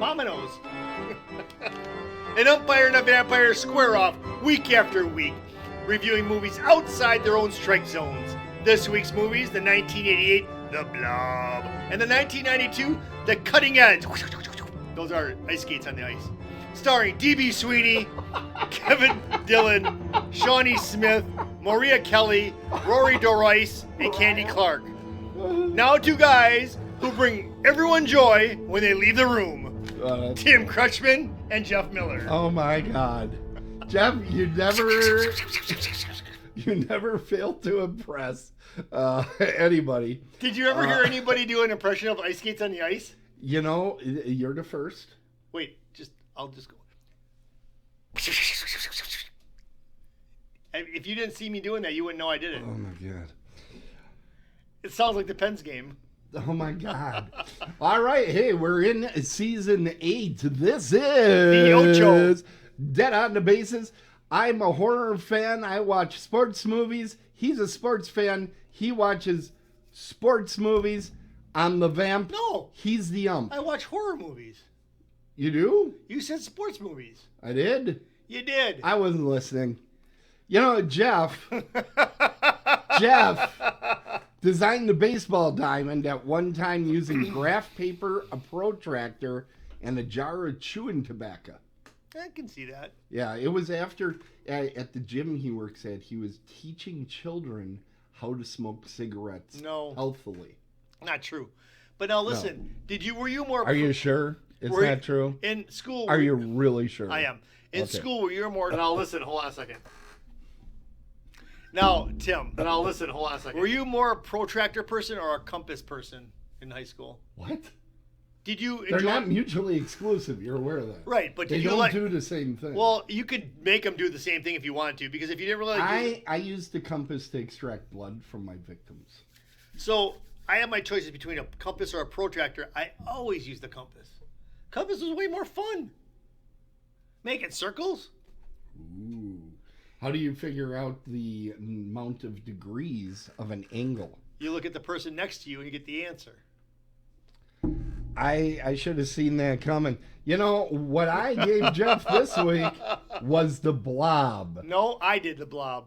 Vamonos. An umpire and a vampire square off week after week, reviewing movies outside their own strike zones. This week's movies, the 1988, The Blob, and the 1992, The Cutting Edge. Those are ice skates on the ice. Starring D.B. Sweeney, Kevin Dillon, Shawnee Smith, Maria Kelly, Rory Dorice, and Candy Clark. Now two guys who bring everyone joy when they leave the room. Tim Crutchman and Jeff Miller. Oh my God. Jeff, you never fail to impress anybody. Did you ever hear anybody do an impression of ice skates on the ice? You know, you're the first. Wait, I'll just go. If you didn't see me doing that, you wouldn't know I did it. Oh my God. It sounds like the Pens game. Oh my God. All right. Hey, we're in season 8. This is The Ocho. Dead on the Bases. I'm a horror fan. I watch sports movies. He's a sports fan. He watches sports movies. I'm the Vamp. No. He's the ump. I watch horror movies. You do? You said sports movies. I did? You did. I wasn't listening. You know, Jeff designed the baseball diamond at one time using graph paper, a protractor, and a jar of chewing tobacco. I can see that. Yeah, it was after, at the gym he works at, he was teaching children how to smoke cigarettes healthily. Not true. But now listen, were you more... Are you sure it's not true? In school... Are you really sure? I am. In school, were you more... Now listen, hold on a second. Now, Tim, were you more a protractor person or a compass person in high school? What? Did you enjoy... They're not mutually exclusive. You're aware of that. Right, but they don't do the same thing. Well, you could make them do the same thing if you wanted to, because if you didn't really... I used the compass to extract blood from my victims. So, I have my choices between a compass or a protractor. I always use the compass. Compass was way more fun. Making circles. Ooh. How do you figure out the amount of degrees of an angle? You look at the person next to you and you get the answer. I should have seen that coming. You know, what I gave Jeff this week was the Blob. No, I did the Blob.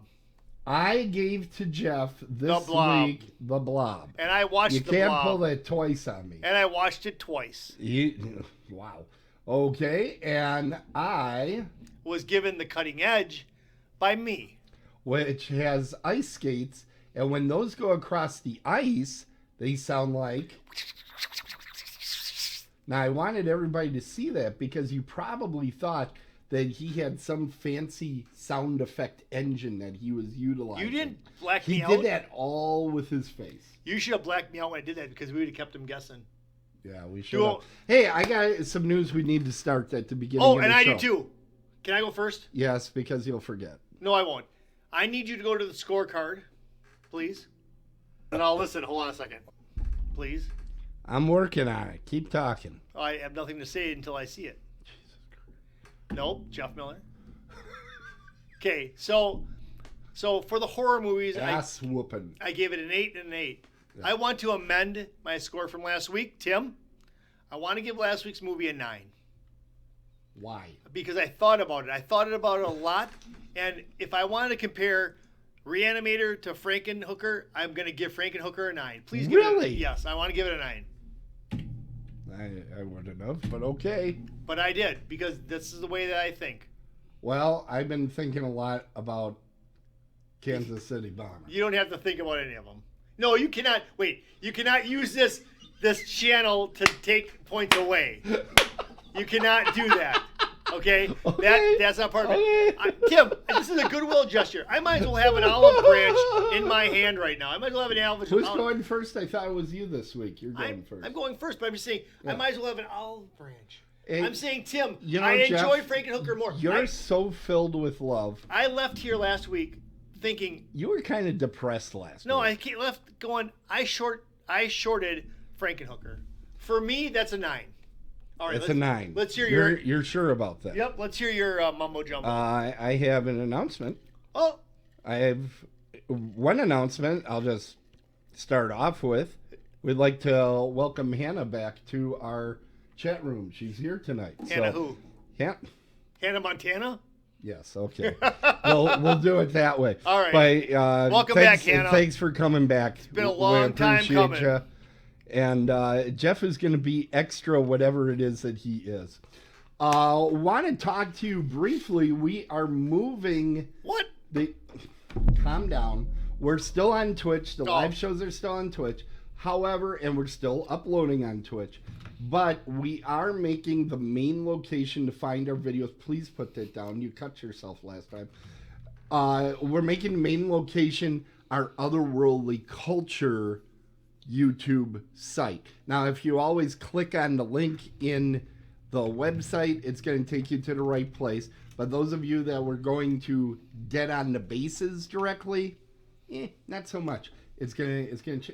I gave to Jeff this week the Blob. And I watched the Blob. You can't pull that twice on me. And I watched it twice. Wow. Okay, and I... was given The Cutting Edge by me. Which has ice skates, and when those go across the ice, they sound like... Now, I wanted everybody to see that because you probably thought that he had some fancy sound effect engine that he was utilizing. You didn't black me out. He did that all with his face. You should have blacked me out when I did that because we would have kept him guessing. Yeah, we should have. Hey, I got some news we need to start at the beginning of the show. Oh, and I do too. Can I go first? Yes, because you'll forget. No, I won't. I need you to go to the scorecard, please. And I'll listen. Hold on a second. Please. I'm working on it. Keep talking. I have nothing to say until I see it. Jesus Christ. Nope, Jeff Miller. Okay, so for the horror movies, ass whooping. I gave it an 8 and an 8. Yeah. I want to amend my score from last week. Tim, I want to give last week's movie a 9. Why? Because I thought about it. I thought about it a lot, and if I wanted to compare Reanimator to Frankenhooker, I'm going to give Frankenhooker a 9. Please give really? it yes, I want to give it a 9. I wouldn't have, but okay. But I did, because this is the way that I think. Well, I've been thinking a lot about Kansas City Bomber. You don't have to think about any of them. No, you cannot. Wait, you cannot use this channel to take points away. You cannot do that. Okay? That's not part of it. Tim, this is a goodwill gesture. I might as well have an olive branch in my hand right now. I might as well have an olive branch. Who's going first? I thought it was you this week. You're going first. I'm going first, but I'm just saying I might as well have an olive branch. Hey, I'm saying, Tim, Jeff, I enjoy Frankenhooker more. You're so filled with love. I left here last week thinking... You were kind of depressed last week. No, I left going, I shorted Frankenhooker. For me, that's a 9. All right, it's a 9. Let's hear You're sure about that? Yep. Let's hear your mumbo jumbo. I have an announcement. Oh. I have one announcement. I'll just start off with. We'd like to welcome Hannah back to our chat room. She's here tonight. Hannah who? Hannah Montana? Yes, okay. we'll do it that way. All right. But, welcome back, Hannah. Thanks for coming back. It's been a long time coming. You. And Jeff is going to be extra whatever it is that he is. Want to talk to you briefly. We are moving. What? Calm down. We're still on Twitch. The live shows are still on Twitch. However, and we're still uploading on Twitch. But we are making the main location to find our videos. Please put that down. You cut yourself last time. We're making the main location our Otherworldly Culture YouTube site. Now, if you always click on the link in the website, it's going to take you to the right place. But those of you that were going to Dead on the Bases directly, not so much. It's going to change.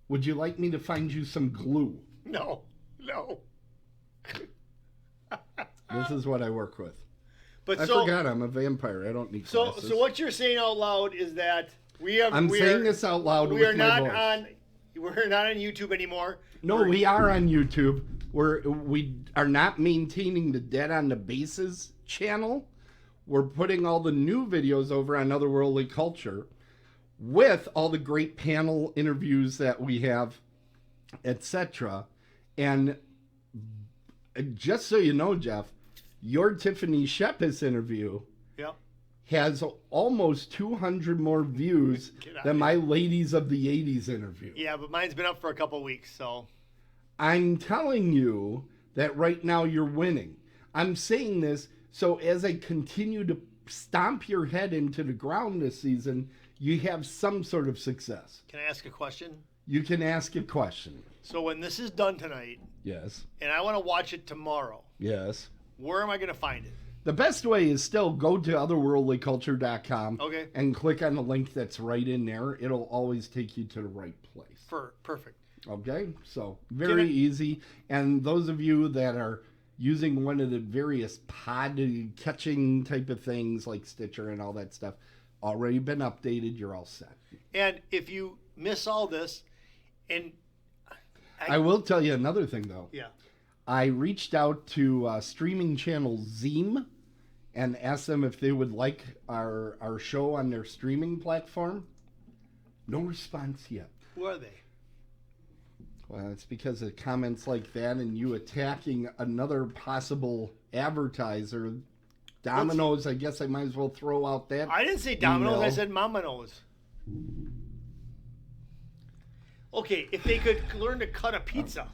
Would you like me to find you some glue? No. This is what I work with. But I forgot I'm a vampire. I don't need glasses. So what you're saying out loud is that I'm saying this out loud with my voice. We're not on YouTube anymore. No, we are on YouTube. We are not maintaining the Dead on the Bases channel. We're putting all the new videos over on Otherworldly Culture with all the great panel interviews that we have, etc. And just so you know, Jeff, your Tiffany Shepis interview has almost 200 more views than my Ladies of the 80s interview. Yeah, but mine's been up for a couple weeks, so. I'm telling you that right now you're winning. I'm saying this so as I continue to stomp your head into the ground this season, you have some sort of success. Can I ask a question? You can ask a question. So when this is done tonight, yes, and I want to watch it tomorrow, yes, where am I going to find it? The best way is still go to otherworldlyculture.com and click on the link that's right in there. It'll always take you to the right place. Perfect. Okay, so very easy. And those of you that are using one of the various pod catching type of things like Stitcher and all that stuff, already been updated. You're all set. And if you miss all this, and I will tell you another thing though. Yeah. I reached out to streaming channel Zeem and asked them if they would like our show on their streaming platform. No response yet. Who are they? Well, it's because of comments like that and you attacking another possible advertiser. Domino's, I guess I might as well throw out that. I didn't say Domino's, I said Mamanos. Okay, if they could learn to cut a pizza.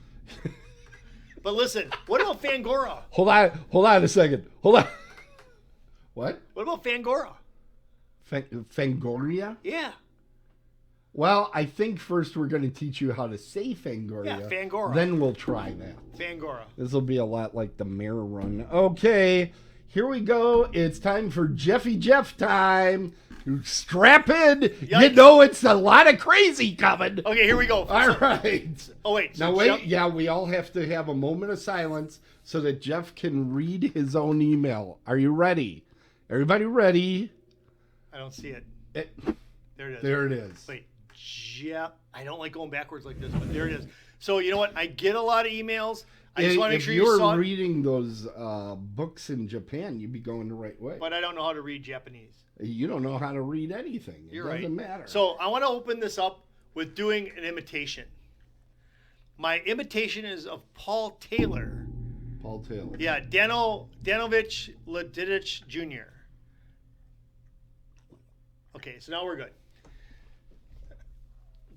But listen, what about Fangora? Hold on a second. Hold on. What? What about Fangora? Fangoria? Yeah. Well, I think first we're going to teach you how to say Fangoria. Yeah, Fangora. Then we'll try that. Fangora. This will be a lot like the Mirror Run. Okay, here we go. It's time for Jeffy Jeff time. Strap in. Yikes. You know it's a lot of crazy coming. Okay, here we go. All right. Oh, wait. So now, wait. Yeah, we all have to have a moment of silence so that Jeff can read his own email. Are you ready? Everybody ready? I don't see it. There it is. There it is. Wait. Jeff. I don't like going backwards like this, but there it is. So, you know what? I get a lot of emails. I just want to make sure you saw it. If you're reading those books in Japan, you'd be going the right way. But I don't know how to read Japanese. You don't know how to read anything. It doesn't matter. So I want to open this up with doing an imitation. My imitation is of Paul Taylor. Paul Taylor. Yeah, Danovich Ledidich Jr. Okay, so now we're good.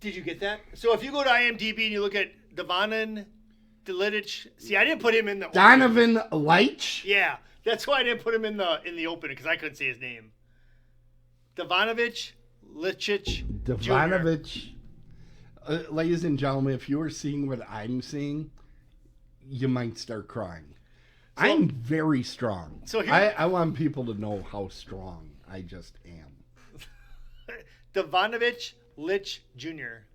Did you get that? So if you go to IMDb and you look at Dovanin Ledidich, see, I didn't put him in the Donovan Leitch? Yeah, that's why I didn't put him in the opening because I couldn't say his name. Dovanovich Lichich Dovanovich. Ladies and gentlemen, if you are seeing what I'm seeing, you might start crying. So, I'm very strong. So I want people to know how strong I just am. Dovanovich Lich Jr.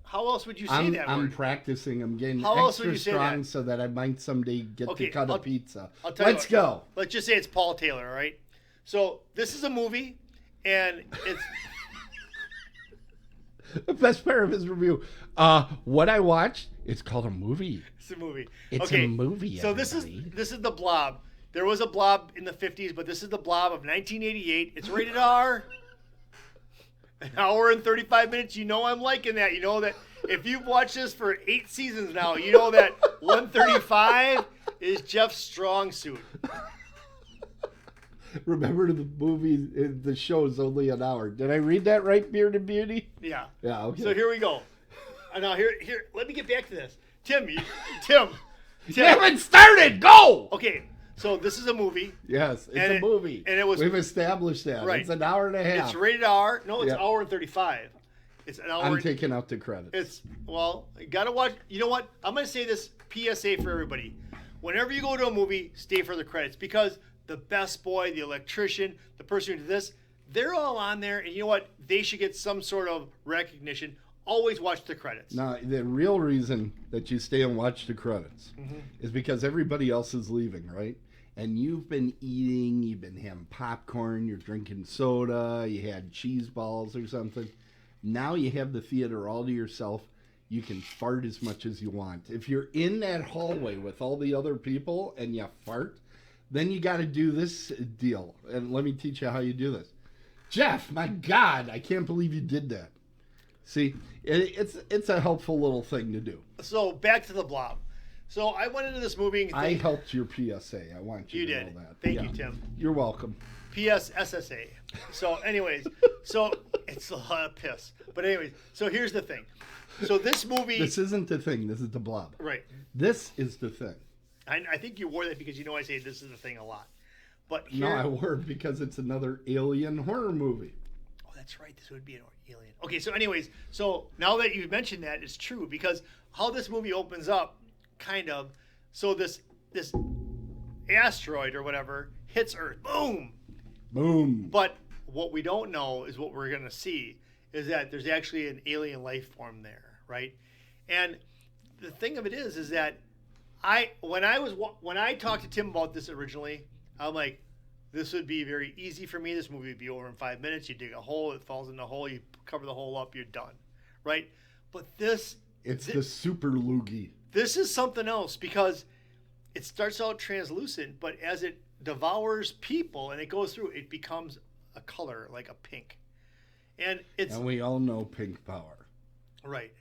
How else would you say that word? I'm practicing. I'm getting extra strong so that I might someday get to cut a pizza. Let's go. Let's just say it's Paul Taylor, all right? So this is a movie, and it's... The best part of his review. What I watched, it's called a movie. It's a movie. It's a movie. So this is the Blob. There was a Blob in the 50s, but this is the Blob of 1988. It's rated R. An hour and 35 minutes. You know I'm liking that. You know that if you've watched this for 8 seasons now, you know that 135 is Jeff's strong suit. Remember the movie, the show is only an hour. Did I read that right, Bearded Beauty? Yeah. Yeah, okay. So here we go. Now here, let me get back to this. Tim. You haven't started! Go! Okay, so this is a movie. Yes, it's a movie. And it was... We've established that. Right. It's an hour and a half. It's rated R. No, it's an hour and 35. It's an hour. I'm taking out the credits. It's, well, you gotta watch. You know what? I'm gonna say this PSA for everybody. Whenever you go to a movie, stay for the credits, because the best boy, the electrician, the person who did this, they're all on there, and you know what? They should get some sort of recognition. Always watch the credits. Now, the real reason that you stay and watch the credits is because everybody else is leaving, right? And you've been eating, you've been having popcorn, you're drinking soda, you had cheese balls or something. Now you have the theater all to yourself. You can fart as much as you want. If you're in that hallway with all the other people and you fart, then you got to do this deal. And let me teach you how you do this. Jeff, my God, I can't believe you did that. See, it's a helpful little thing to do. So back to the Blob. So I went into this movie and I helped your PSA. I want you to did. know that. Thank you, Tim. You're welcome. PSSSA. So anyways, so it's a lot of piss. But anyways, so here's the thing. So this movie... This isn't the thing. This is the Blob. Right. This is the thing. I think you wore that because you know I say this is the thing a lot. But here... No, I wore it because it's another alien horror movie. Oh, that's right. This would be an alien. Okay, so anyways, so now that you've mentioned that, it's true, because how this movie opens up, kind of, so this asteroid or whatever hits Earth. Boom! Boom. But what we don't know is what we're going to see is that there's actually an alien life form there, right? And the thing of it is that when I talked to Tim about this originally, I'm like, this would be very easy for me. This movie would be over in 5 minutes. You dig a hole, it falls in the hole, you cover the hole up, you're done, right? But it's the super loogie. This is something else, because it starts out translucent, but as it devours people and it goes through, it becomes a color like a pink. And we all know pink power. Right.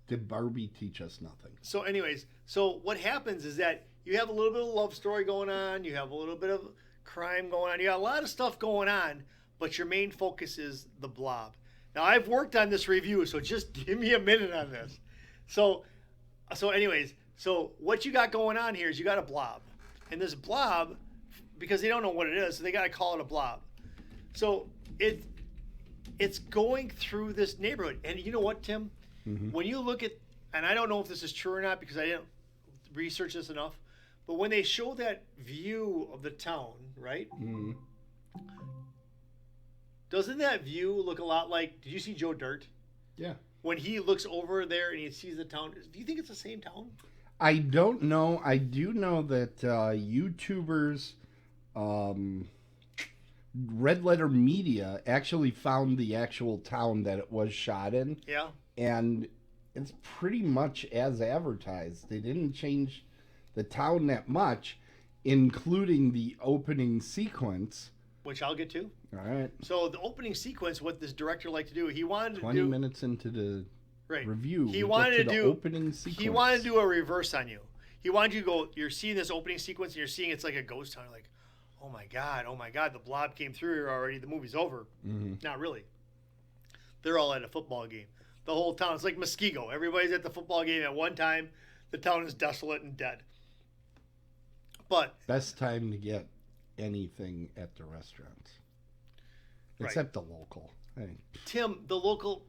Did Barbie teach us nothing? So anyways, so what happens is that you have a little bit of love story going on, you have a little bit of crime going on, you got a lot of stuff going on, but your main focus is the Blob. Now I've worked on this review, so just give me a minute on this. So anyways, so what you got going on here is you got a Blob. And this Blob, because they don't know what it is, so they got to call it a Blob. So it's going through this neighborhood. And you know what, Tim? Mm-hmm. When you look at, and I don't know if this is true or not because I didn't research this enough, but when they show that view of the town, right? Mm-hmm. Doesn't that view look a lot like, did you see Joe Dirt? Yeah. When he looks over there and he sees the town, do you think it's the same town? I don't know. I do know that YouTubers, Red Letter Media, actually found the actual town that it was shot in. Yeah. And it's pretty much as advertised. They didn't change the town that much, including the opening sequence. Which I'll get to. All right. So the opening sequence, what this director liked to do, he wanted to 20 minutes into the review, he wanted to do opening sequence. He wanted to do a reverse on you. He wanted you to go, you're seeing this opening sequence and you're seeing it's like a ghost town. You're like, oh my God, the Blob came through here already. The movie's over. Mm-hmm. Not really. They're all at a football game. The whole town, it's like Muskego. Everybody's at the football game at one time. The town is desolate and dead. But best time to get anything at the restaurants. Except the local. Hey. Tim, the local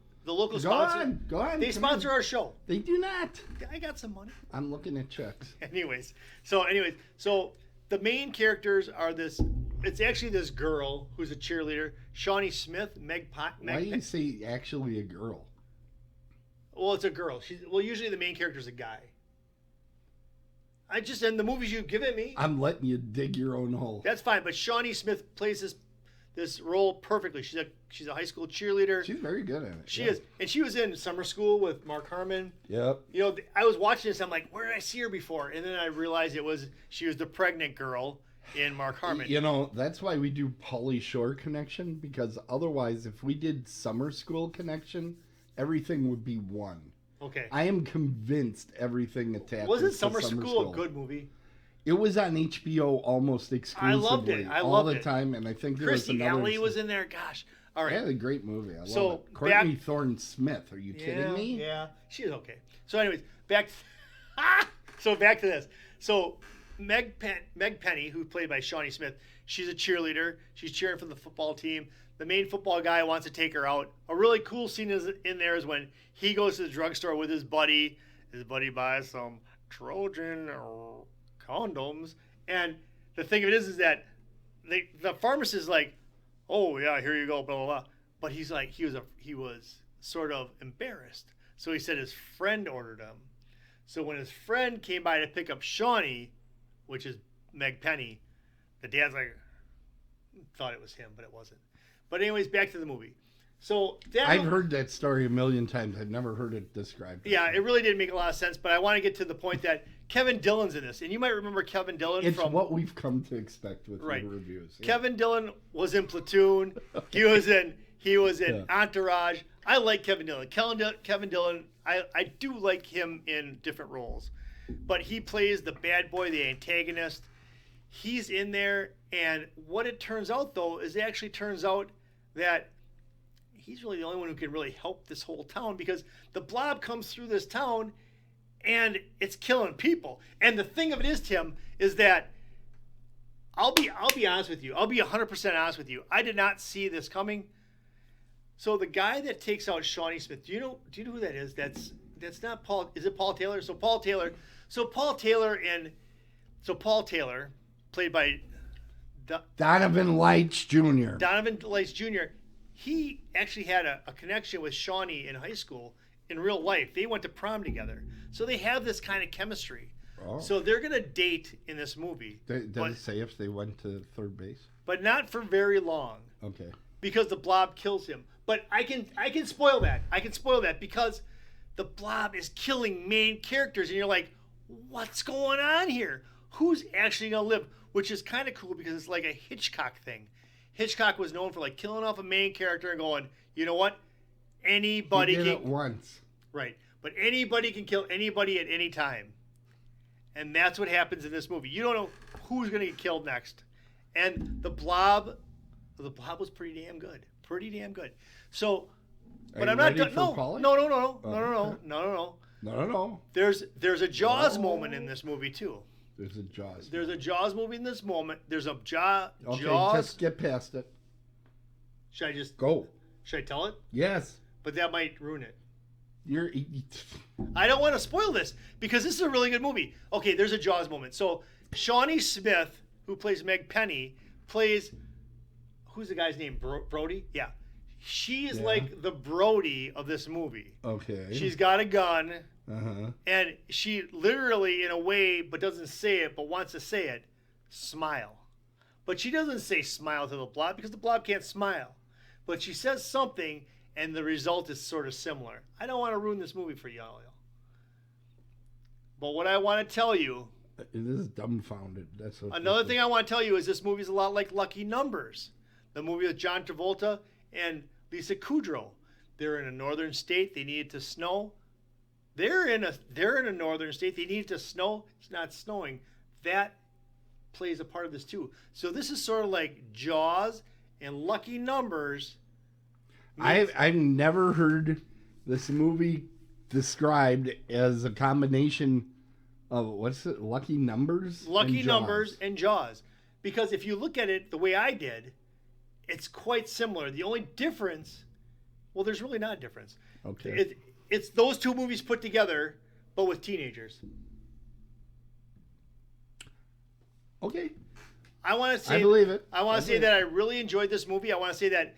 sponsor. Go on. They sponsor our show. They do not. I got some money. I'm looking at checks. Anyways, so the main characters are it's actually this girl who's a cheerleader, Shawnee Smith, Why do you say actually a girl? Well, it's a girl. Usually the main character is a guy. In the movies you've given me. I'm letting you dig your own hole. That's fine, but Shawnee Smith plays this role perfectly. She's a high school cheerleader. She's very good at it. She is, and she was in Summer School with Mark Harmon. Yep. I was watching this. I'm like, where did I see her before? And then I realized she was the pregnant girl in Mark Harmon. That's why we do Pauly Shore connection, because otherwise, if we did Summer School connection, everything would be one. Okay. I am convinced everything attached. Wasn't Summer School a good movie? It was on HBO almost exclusively. I loved it. all the time, and I think there Christy was another. Alley was in there. Gosh. All right. Yeah, a great movie. I love it. Courtney Thorne Smith. Are you kidding me? Yeah, she's okay. So, anyways, back to this. So, Meg Penny, who's played by Shawnee Smith, she's a cheerleader. She's cheering for the football team. The main football guy wants to take her out. A really cool scene in there is when he goes to the drugstore with his buddy. His buddy buys some Trojan condoms, and the thing of it is that the pharmacist is like, "Oh yeah, here you go," blah blah blah. But he's like, he was sort of embarrassed, so he said his friend ordered him. So when his friend came by to pick up Shawnee, which is Meg Penny, the dad's like, thought it was him, but it wasn't. But anyways, back to the movie. So I've heard that story a million times. I've never heard it described. Yeah, it really didn't make a lot of sense, but I want to get to the point that Kevin Dillon's in this. And you might remember Kevin Dillon It's what we've come to expect with the reviews. Yeah. Kevin Dillon was in Platoon. He was in Entourage. I like Kevin Dillon. Kevin Dillon, I do like him in different roles. But he plays the bad boy, the antagonist. He's in there, and what it turns out, though, is it actually turns out that he's really the only one who can really help this whole town, because the Blob comes through this town and it's killing people. And the thing of it is, Tim, is that I'll be honest with you. I'll be 100% honest with you. I did not see this coming. So the guy that takes out Shawnee Smith, do you know who that is? That's not Paul. Is it Paul Taylor? So Paul Taylor, played by Donovan Lights Jr. Donovan Lights Jr. He actually had a connection with Shawnee in high school in real life. They went to prom together. So they have this kind of chemistry. Oh. So they're going to date in this movie. Does it say if they went to third base? But not for very long. Okay. Because the Blob kills him. But I can spoil that. I can spoil that because the Blob is killing main characters. And you're like, what's going on here? Who's actually going to live? Which is kind of cool because it's like a Hitchcock thing. Hitchcock was known for like killing off a main character and going, you know what? Anybody he did can it once. Right. But anybody can kill anybody at any time. And that's what happens in this movie. You don't know who's going to get killed next. And the Blob was pretty damn good. Pretty damn good. So, but I'm not done. No. There's a Jaws moment in this movie too. There's a Jaws. There's a Jaws movie in this moment. There's a Jaws. Just get past it. Should I just go? Should I tell it? Yes. But that might ruin it. I don't want to spoil this because this is a really good movie. Okay, there's a Jaws moment. So Shawnee Smith, who plays Meg Penny, plays who's the guy's name? Brody? Yeah. She's like the Brody of this movie. Okay. She's got a gun. Uh-huh. And she literally, in a way, but doesn't say it, but wants to say it, smile. But she doesn't say smile to the Blob because the Blob can't smile. But she says something, and the result is sort of similar. I don't want to ruin this movie for y'all. But what I want to tell you... It is dumbfounded. That's another thing I want to tell you is this movie's a lot like Lucky Numbers. The movie with John Travolta and Lisa Kudrow. They're in a northern state. They needed to snow. They're in a northern state. They need it to snow. It's not snowing. That plays a part of this too. So this is sort of like Jaws and Lucky Numbers. I've never heard this movie described as a combination of Lucky Numbers? Lucky Numbers and Jaws. Because if you look at it the way I did, it's quite similar. The only difference, well, there's really not a difference. Okay. It's those two movies put together, but with teenagers. Okay. I want to say... I believe it. I want to say that I really enjoyed this movie. I want to say that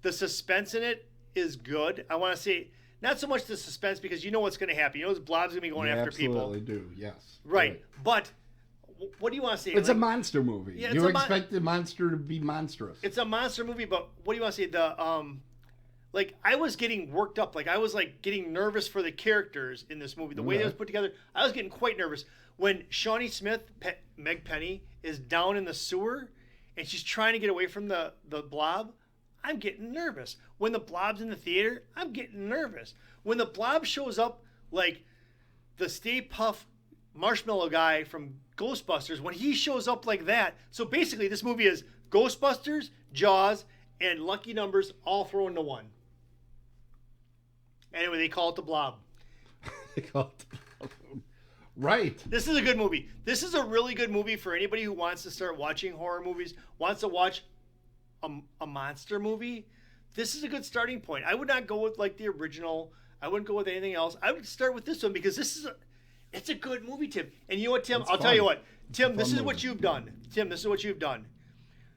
the suspense in it is good. I want to say... Not so much the suspense because you know what's going to happen. You know Blob's going to be going after people. Absolutely do, yes. Right. But what do you want to say? It's a monster movie. Yeah, you expect the monster to be monstrous. It's a monster movie, but what do you want to say? Like I was getting worked up. Like I was like getting nervous for the characters in this movie. The way they was put together, I was getting quite nervous. When Shawnee Smith, Meg Penny, is down in the sewer and she's trying to get away from the blob, I'm getting nervous. When the blob's in the theater, I'm getting nervous. When the blob shows up like the Stay Puft Marshmallow guy from Ghostbusters, when he shows up like that. So basically this movie is Ghostbusters, Jaws, and Lucky Numbers all thrown into one. Anyway, they call it the Blob. They call it the Blob. Right. This is a good movie. This is a really good movie for anybody who wants to start watching horror movies, wants to watch a monster movie. This is a good starting point. I would not go with like the original. I wouldn't go with anything else. I would start with this one because it's a good movie, Tim. And you know what, Tim? I'll tell you what. Tim, this is what you've done. Tim, this is what you've done.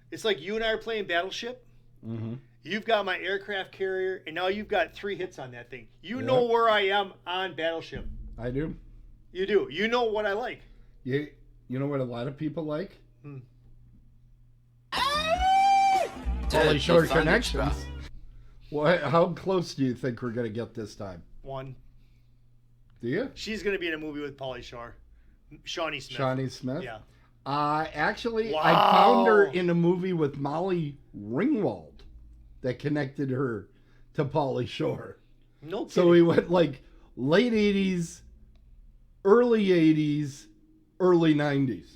It's like you and I are playing Battleship. Mm-hmm. You've got my aircraft carrier, and now you've got 3 hits on that thing. You know where I am on Battleship. I do. You do. You know what I like. You know what a lot of people like? Holy Shore Connections. How close do you think we're going to get this time? 1. Do you? She's going to be in a movie with Pauly Shore. Shawnee Smith. Shawnee Smith? Yeah. Actually, Wow. I found her in a movie with Molly Ringwald that connected her to Pauly Shore. No kidding. So we went like late 80s, early 80s, early 90s.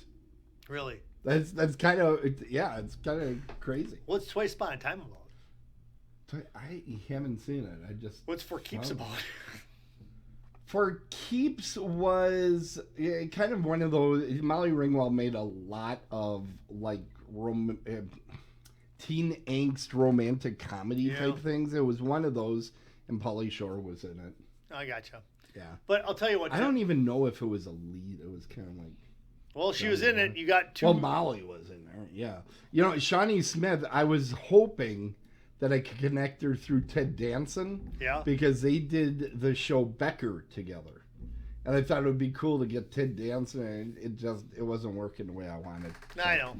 Really? That's kind of, it's kind of crazy. What's Twice Upon a Time about? I haven't seen it. I just. What's For Keeps about? For Keeps was kind of one of those. Molly Ringwald made a lot of like teen angst romantic comedy type things. It was one of those, and Pauly Shore was in it. I gotcha. Yeah. But I'll tell you what. I don't even know if it was a lead. It was kind of like. Well, she was in it. You got 2. Well, Molly was in there. Yeah. You know, Shawnee Smith. I was hoping that I could connect her through Ted Danson. Yeah. Because they did the show Becker together. And I thought it would be cool to get Ted Danson, and it wasn't working the way I wanted. So, I know.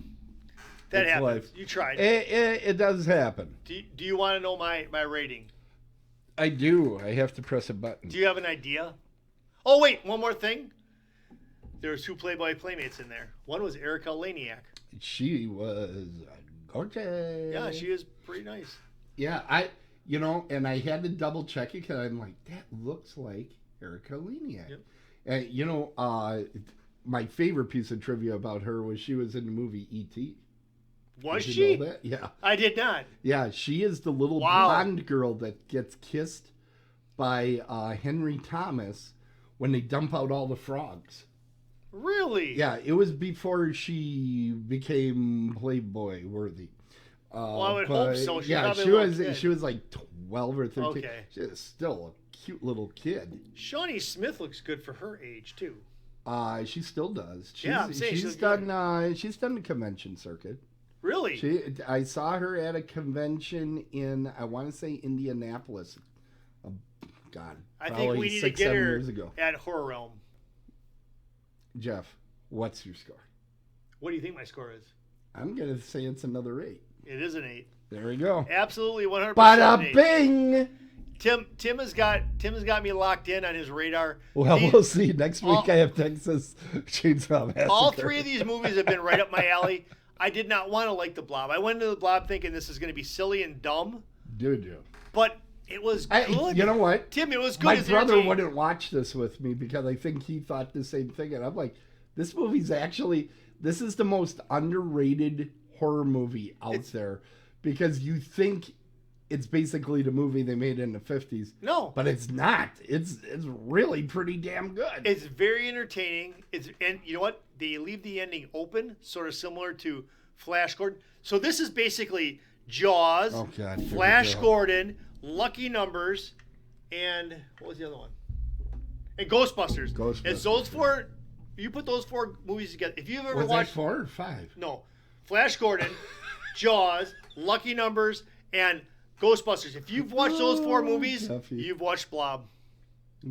That happens. Life. You tried. It does happen. Do you want to know my rating? I do. I have to press a button. Do you have an idea? Oh, wait. One more thing. There was 2 Playboy Playmates in there. One was Erica Laniak. She was gorgeous. Yeah, she is pretty nice. Yeah, and I had to double check it because I'm like, that looks like Erica Laniak. Yep. And, my favorite piece of trivia about her was she was in the movie E.T. Was she? Know that? Yeah. I did not. Yeah, she is the little blonde girl that gets kissed by Henry Thomas when they dump out all the frogs. Really? Yeah, it was before she became Playboy worthy. Well, I would hope so. She was like 12 or 13. Okay. She was still a cute little kid. Shawnee Smith looks good for her age too. She still does. I'm saying she's done. She's done the convention circuit. Really? I saw her at a convention in, I want to say, Indianapolis. I think we need to get her at Horror Realm. Jeff, what's your score? What do you think my score is? I'm going to say it's another 8. It is an 8. There we go. Absolutely 100%. Bada bing! Tim has got me locked in on his radar. Well, we'll see. Next week I have Texas Chainsaw Massacre. All 3 of these movies have been right up my alley. I did not want to like The Blob. I went into The Blob thinking this is going to be silly and dumb. Did you? But it was good. You know what? Tim, it was good. My brother wouldn't watch this with me because I think he thought the same thing. And I'm like, this is the most underrated horror movie out there because you think it's basically the movie they made in the 50s. No. But it's not. It's really pretty damn good. It's very entertaining. And you know what? They leave the ending open, sort of similar to Flash Gordon. So this is basically Jaws, Flash Gordon, Lucky Numbers, and what was the other one? And Ghostbusters. It's those 4. You put those 4 movies together. If you've ever watched 4 or 5? No. Flash Gordon, Jaws, Lucky Numbers, and Ghostbusters. If you've watched those 4 movies, you've watched Blob.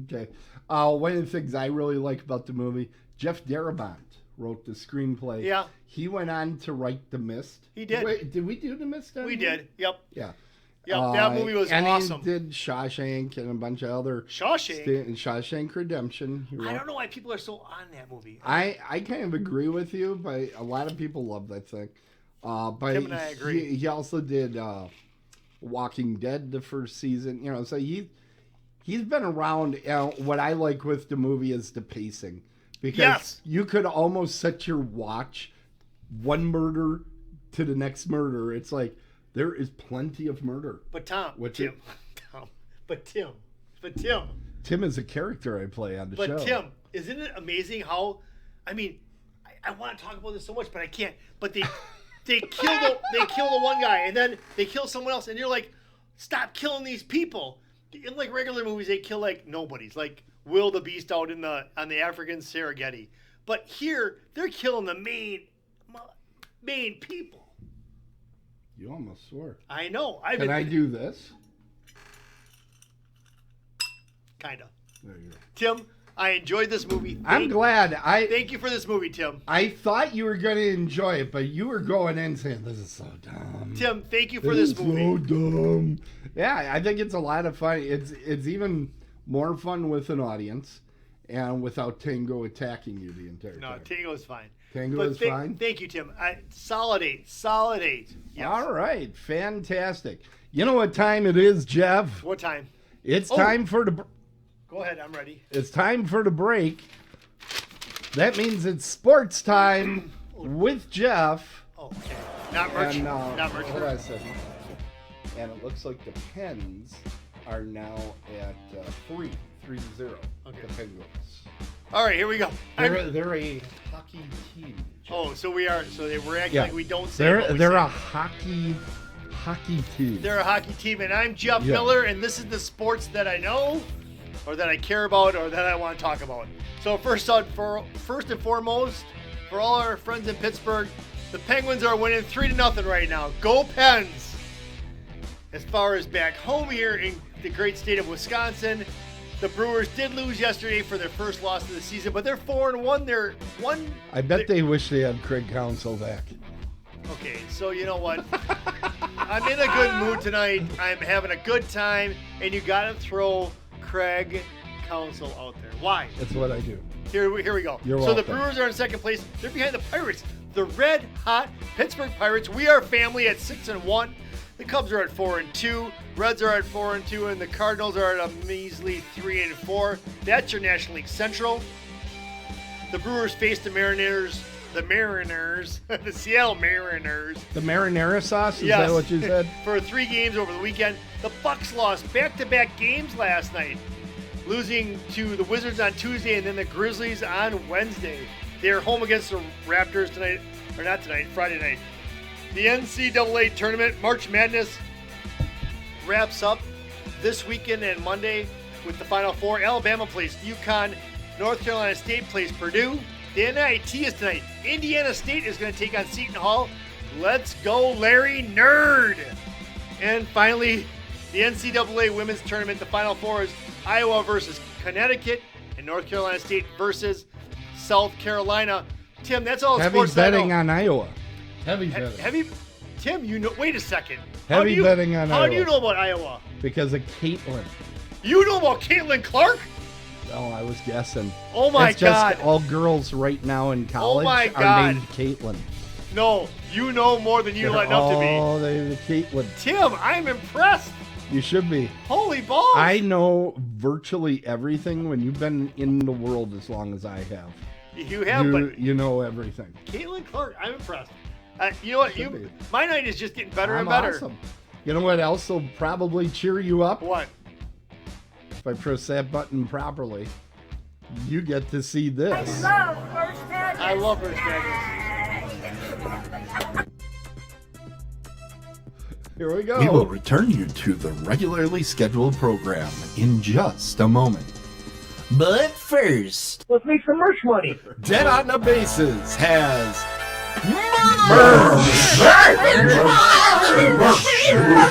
Okay. One of the things I really like about the movie, Jeff Darabont wrote the screenplay. Yeah. He went on to write The Mist. He did. Wait, did we do The Mist? We did. Yep. Yeah. Yep. That movie was and awesome. he did Shawshank and a bunch of other... Shawshank Redemption. I don't know why people are so on that movie. I kind of agree with you, but a lot of people love that thing. But Tim and I agree. He also did Walking Dead the first season. You know, so he's been around. What I like with the movie is the pacing. Because you could almost set your watch one murder to the next murder. It's like there is plenty of murder. But Tim. Tim is a character I play on the show. But Tim, isn't it amazing how? I mean, I want to talk about this so much, but I can't. But they kill the one guy, and then they kill someone else, and you're like, stop killing these people. In like regular movies, they kill like nobodies, like Will the Beast out on the African Serengeti. But here, they're killing the main people. You almost swore. I know. Can I do this? Kinda. There you go. Tim, I enjoyed this movie. I'm glad. Thank you for this movie, Tim. I thought you were going to enjoy it, but you were going in saying, this is so dumb. Tim, thank you for this movie. So dumb. Yeah, I think it's a lot of fun. It's even more fun with an audience and without Tango attacking you the entire time. No, Tango's fine. Tango is fine? Thank you, Tim. Solid 8. Solid 8. Yes. All right. Fantastic. You know what time it is, Jeff? What time? It's time for the... Go ahead. I'm ready. It's time for the break. That means it's sports time with Jeff. Oh, okay. Not merch. Not merch. Hold on a second. And it looks like the Pens are now at 3-0. Okay. The Penguins. All right, here we go. They're a hockey team. Oh, so we are. So we're acting like we don't say. They're a hockey team. They're a hockey team, and I'm Jeff Miller, and this is the sports that I know, or that I care about, or that I want to talk about. So first and foremost, for all our friends in Pittsburgh, the Penguins are winning 3-0 right now. Go Pens! As far as back home here in the great state of Wisconsin, the Brewers did lose yesterday for their first loss of the season, but they're 4-1. I bet they wish they had Craig Counsell back. Okay, so you know what? I'm in a good mood tonight. I'm having a good time, and you got to throw Craig Counsell out there. Why? That's what I do. Here we go. You're so welcome. The Brewers are in second place. They're behind the Pirates, the red hot Pittsburgh Pirates. We are family at 6-1. The Cubs are at 4-2. Reds are at 4-2, and the Cardinals are at a measly 3-4. That's your National League Central. The Brewers face the Mariners, the Seattle Mariners. The marinara sauce? Is that what you said? For 3 games over the weekend. The Bucks lost back-to-back games last night, losing to the Wizards on Tuesday and then the Grizzlies on Wednesday. They're home against the Raptors tonight, or not tonight, Friday night. The NCAA tournament, March Madness, wraps up this weekend and Monday with the Final Four. Alabama plays UConn. North Carolina State plays Purdue. The NIT is tonight. Indiana State is going to take on Seton Hall. Let's go, Larry Nerd! And finally, the NCAA women's tournament, the Final Four is Iowa versus Connecticut and North Carolina State versus South Carolina. Tim, that's all the sports I know. Heavy betting on Iowa. Heavy betting. Tim, you know. Wait a second. Heavy betting on Iowa. How do you know about Iowa? Because of Caitlin. You know about Caitlin Clark? Oh, I was guessing. Oh my God! Just all girls right now in college are named Caitlin. No, you know more than you let up to be. Oh, they're the Caitlin. Tim, I'm impressed. You should be. Holy balls! I know virtually everything when you've been in the world as long as I have. You have, but you know everything. Caitlin Clark, I'm impressed. You know what? My night is just getting better and better. Awesome. You know what else will probably cheer you up? What? If I press that button properly, you get to see this. I love First Madness. Here we go. We will return you to the regularly scheduled program in just a moment. But first, let's make some merch money. Dead on the Bases has merch.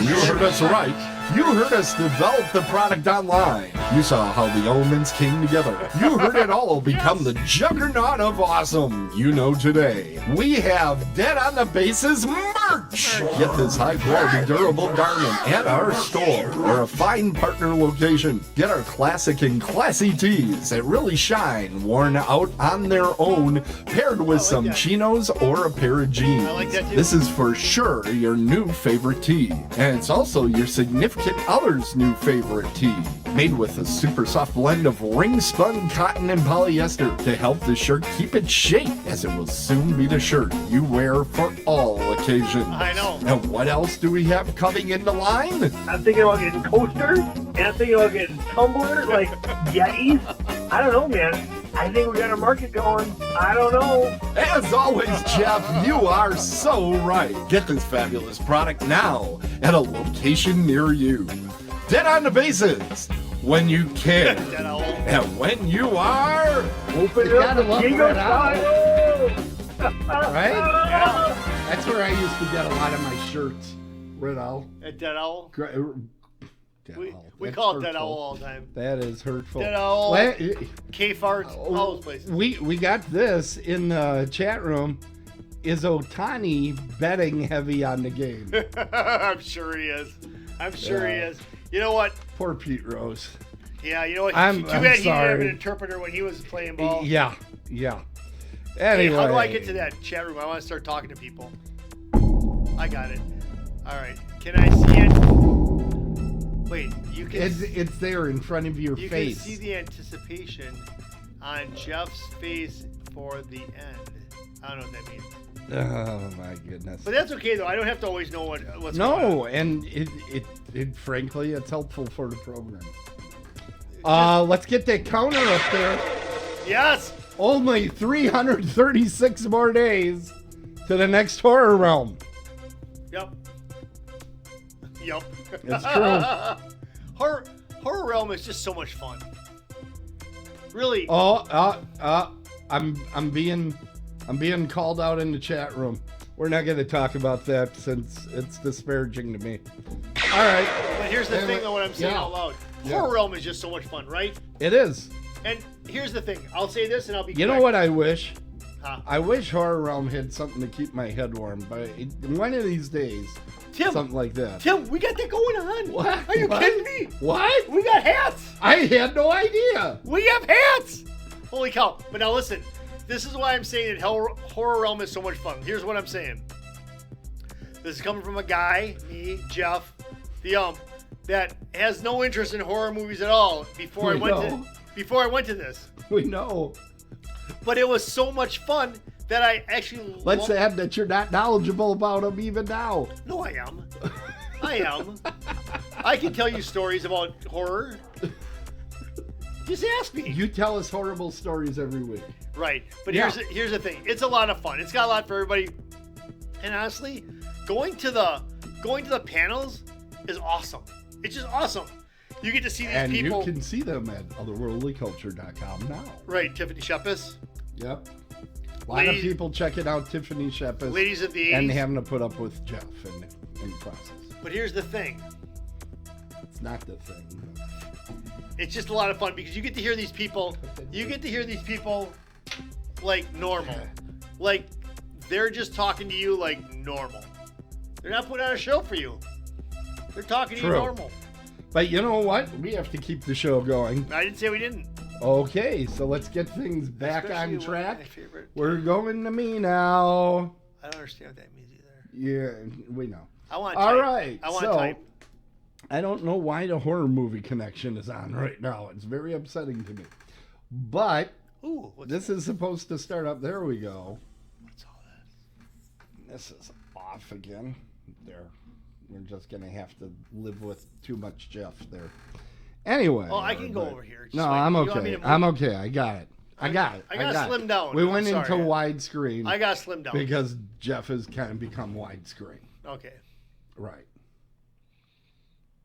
You heard us right. You heard us develop the product online. You saw how the elements came together. You heard it all become the juggernaut of awesome you know today. We have Dead on the Bases merch. Get this high-quality, durable garment at our store or a fine partner location. Get our classic and classy tees that really shine, worn out on their own, paired with some chinos or a pair of jeans. I like that too. This is for sure your new favorite tee, and it's also your significant other's new favorite tee. Made with a super soft blend of ring-spun cotton and polyester to help the shirt keep its shape, as it will soon be the shirt you wear for all occasions. I know. And what else do we have coming in the line? I'm thinking about getting coasters, and I'm thinking about getting tumblers, like Yetis. I don't know, man. I think we got a market going. I don't know. As always, Jeff, you are so right. Get this fabulous product now at a location near you. Dead on the Bases, when you can. Dead owl. And when you are... Open You it gotta up, love King Red of Owl. Style. Right? Yeah. That's where I used to get a lot of my shirts. Red Owl. At Dead Owl. Dead We Owl. we That's call it Dead hurtful. Owl all the time. That is hurtful. Dead Owl. Well, K-farts. All those places. we got this in the chat room. Is Otani betting heavy on the game? I'm sure he is. I'm sure he Yeah. is. You know what? Poor Pete Rose. Yeah, you know what? I'm Too bad he didn't have sorry. an interpreter when he was playing ball. Yeah. Hey, Anyway, how do I get to that chat room? I want to start talking to people. I got it. All right. Can I see it? Wait, you can. It's there in front of your You face. can see the anticipation on Jeff's face for the end. I don't know what that means. Oh my goodness. But that's okay though. I don't have to always know what's going on. No, and it frankly it's helpful for the program. Let's get that counter up there. Yes. Only 336 more days to the next horror realm. Yep. Yep. It's true. Horror realm is just so much fun. Really. I'm being called out in the chat room. We're not going to talk about that since it's disparaging to me. All right. But here's the thing, though, what I'm saying Yeah. out loud. Yeah. Horror realm is just so much fun, right? It is. And here's the thing. I'll say this, and I'll be. You know quick. what I wish? Huh? I wish Horror Realm had something to keep my head warm, but one of these days, Tim, something like that. Tim, we got that going on. What? Are you What? kidding me? What? We got hats. I had no idea. We have hats. Holy cow. But now listen. This is why I'm saying that Horror Realm is so much fun. Here's what I'm saying. This is coming from a guy, me, Jeff, the that has no interest in horror movies at all before I went to this. We know. But it was so much fun that I actually Let's add that you're not knowledgeable about them even now. No, I am. I am. I can tell you stories about horror. Just ask me. You tell us horrible stories every week. Right. But Yeah. here's the thing. It's a lot of fun. It's got a lot for everybody. And honestly, going to the panels is awesome. It's just awesome. You get to see these And people. you can see them at otherworldlyculture.com now. Right, Tiffany Shepis. Yep. A lot of people checking out Tiffany Shepis Ladies of the 80s. and having to put up with Jeff in the process. But here's the thing. It's not the thing. It's just a lot of fun because you get to hear these people. You get to hear these people like normal. Like they're just talking to you like normal. They're not putting on a show for you. They're talking to you True. normal. But you know what? We have to keep the show going. I didn't say we didn't. Okay, so let's get things back Especially on one of track. my favorite- We're going to me now. I don't understand what that means either. Yeah, we know. I want. All type. right, I want so type. I don't know why the horror movie connection is on right now. It's very upsetting to me. But Ooh, what's this is supposed to start up. There we go. what's all that? This is off again. There. We're just going to have to live with too much Jeff there. Anyway. Oh, I can go everybody. over here. Just No, like- I'm you want me okay. to move? I'm okay. I got it. I got it. I gotta slim down. We I'm went into sorry. widescreen I got slimmed down. because Jeff has kind of become widescreen. Okay. Right.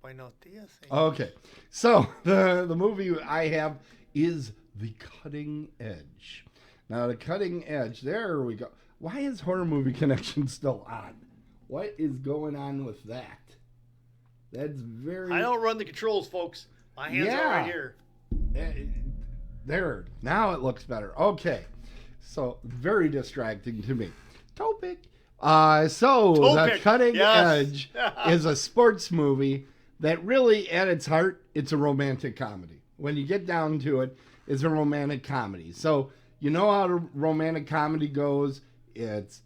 Why not this? Okay. So the movie I have is The Cutting Edge. Now, The Cutting Edge, there we go. Why is Horror Movie Connection still on? What is going on with that? That's very... I don't run the controls, folks. My hands are right here. There. Now it looks better. Okay. So, very distracting to me. Topic. The Cutting Edge is a sports movie that really, at its heart, it's a romantic comedy. When you get down to it, it's a romantic comedy. So, you know how a romantic comedy goes. It's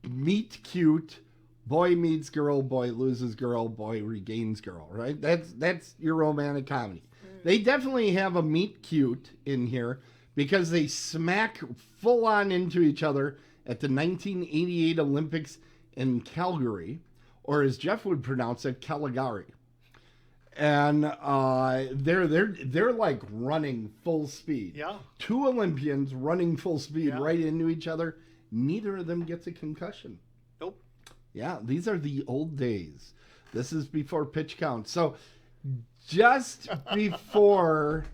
meet cute, boy meets girl, boy loses girl, boy regains girl, right? That's your romantic comedy. They definitely have a meet cute in here because they smack full on into each other at the 1988 Olympics in Calgary, or as Jeff would pronounce it, Caligari. And they're like running full speed. Yeah. Two Olympians running full speed right into each other. Neither of them gets a concussion. Nope. Yeah, these are the old days. This is before pitch count. So just before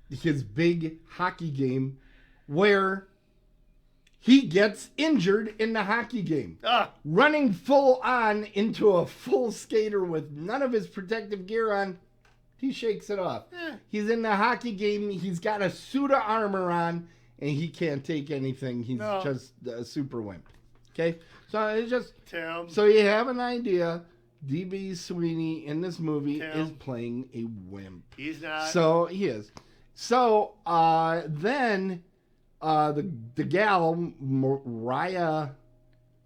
his big hockey game where he gets injured in the hockey game. Running full on into a full skater with none of his protective gear on, he shakes it off. He's in the hockey game. He's got a suit of armor on, and he can't take anything. He's just a super wimp. Okay? So it's just... Tim. So you have an idea. D.B. Sweeney in this movie is playing a wimp. He's not. So he is. So then... the gal, Mariah,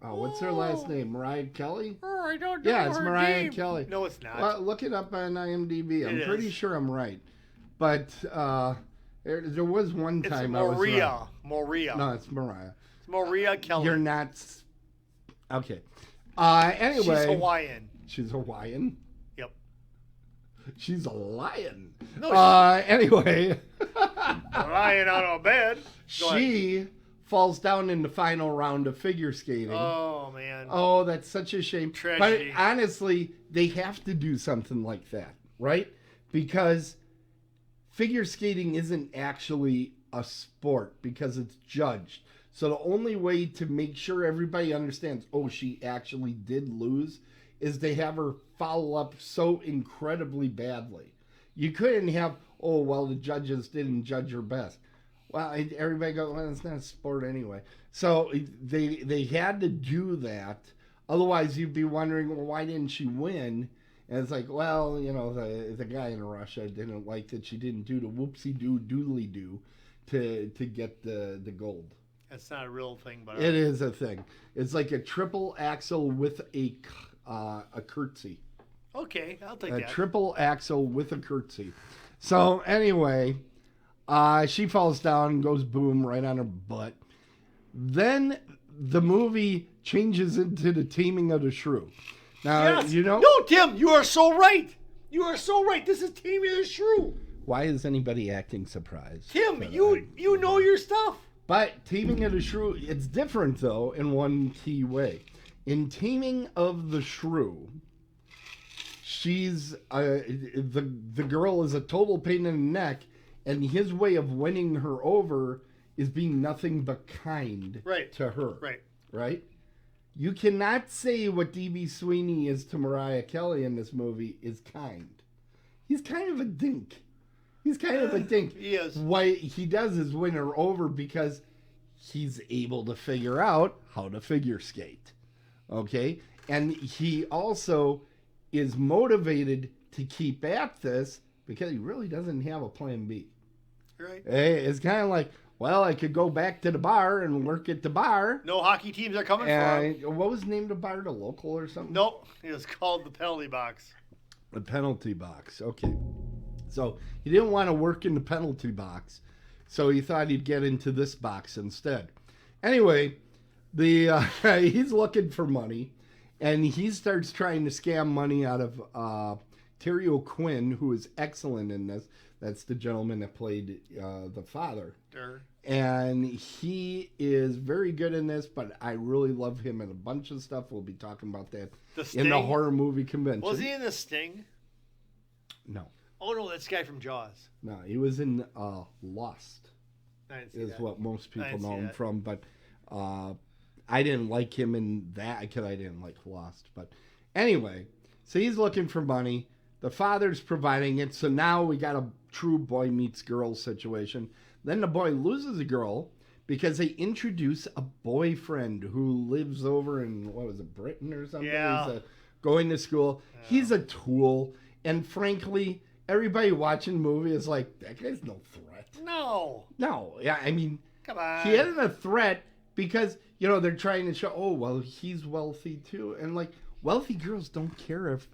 what's her last name? Mariah Kelly? Oh, I don't know. Yeah, it's her Mariah name. Kelly. No, it's not. Look it up on IMDb. I'm It pretty is. sure I'm right. But there was one It's time I was Maria. right. Maria. No, it's Mariah. It's Maria Kelly. You're not... Okay. Anyway. She's Hawaiian. She's Hawaiian? Yep. She's a lion. No, anyway. lying out of bed. She falls down in the final round of figure skating. Oh, man. Oh, that's such a shame. Tragedy. But honestly, they have to do something like that, right? Because figure skating isn't actually a sport because it's judged. So the only way to make sure everybody understands, oh, she actually did lose, is they have her foul up so incredibly badly. You couldn't have, oh, well, the judges didn't judge her best. Well, everybody goes, well, it's not a sport anyway. So they had to do that. Otherwise, you'd be wondering, well, why didn't she win? And it's like, well, you know, the guy in Russia didn't like that she didn't do the whoopsie-doo doodly-doo to get the gold. That's not a real thing, but... It is a thing. It's like a triple axel with a curtsy. Okay, I'll take A that. triple axel with a curtsy. So anyway, she falls down and goes boom right on her butt. Then the movie changes into the taming of the shrew. Now, Yes. you know... No, Tim, you are so right. You are so right. This is Taming the Shrew. Why is anybody acting surprised? Tim, that you know your stuff. But Taming of the Shrew, it's different, though, in one key way. In Taming of the Shrew, she's the girl is a total pain in the neck, and his way of winning her over is being nothing but kind to her. Right? You cannot say what D.B. Sweeney is to Mariah Kelly in this movie is kind. He's kind of a dink. He is. What he does is win her over because he's able to figure out how to figure skate. Okay? And he also is motivated to keep at this because he really doesn't have a plan B. Right. It's kind of like, well, I could go back to the bar and work at the bar. No hockey teams are coming for him. What was the name of the bar? The Local or something? Nope. It was called the penalty box. The penalty box. Okay. So he didn't want to work in the penalty box, so he thought he'd get into this box instead. Anyway, he's looking for money, and he starts trying to scam money out of Terry O'Quinn, who is excellent in this. That's the gentleman that played the father. Sure. And he is very good in this, but I really love him in a bunch of stuff. We'll be talking about that in the horror movie convention. Was he in The Sting? No. Oh, no, that's the guy from Jaws. No, he was in Lost. I didn't see is that. what most people know him that. from, but I didn't like him in that because I didn't like Lost. But anyway, so he's looking for money. The father's providing it, so now we got a true boy meets girl situation. Then the boy loses a girl because they introduce a boyfriend who lives over in, what was it, Britain or something? Yeah. He's going to school. Yeah. He's a tool. And frankly, everybody watching the movie is like, that guy's no threat. No. Yeah, I mean, come on. He isn't a threat because, they're trying to show, oh, well, he's wealthy too. And like, wealthy girls don't care if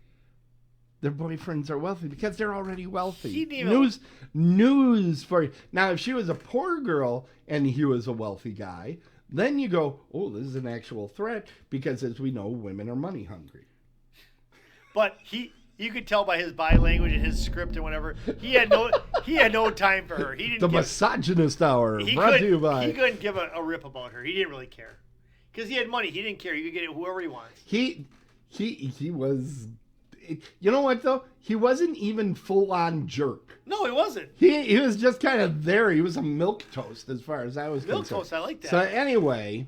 their boyfriends are wealthy because they're already wealthy. News for you. Now, if she was a poor girl and he was a wealthy guy, then you go, oh, this is an actual threat because, as we know, women are money hungry. But you could tell by his body language and his script and whatever, he had no time for her. He didn't. Misogynist Hour brought to you by. He couldn't give a rip about her. He didn't really care because he had money. He didn't care. He could get it whoever he wants. He was. You know what, though? He wasn't even full-on jerk. No, he wasn't. He was just kind of there. He was a milquetoast as far as I was concerned. Milquetoast, I like that. So anyway,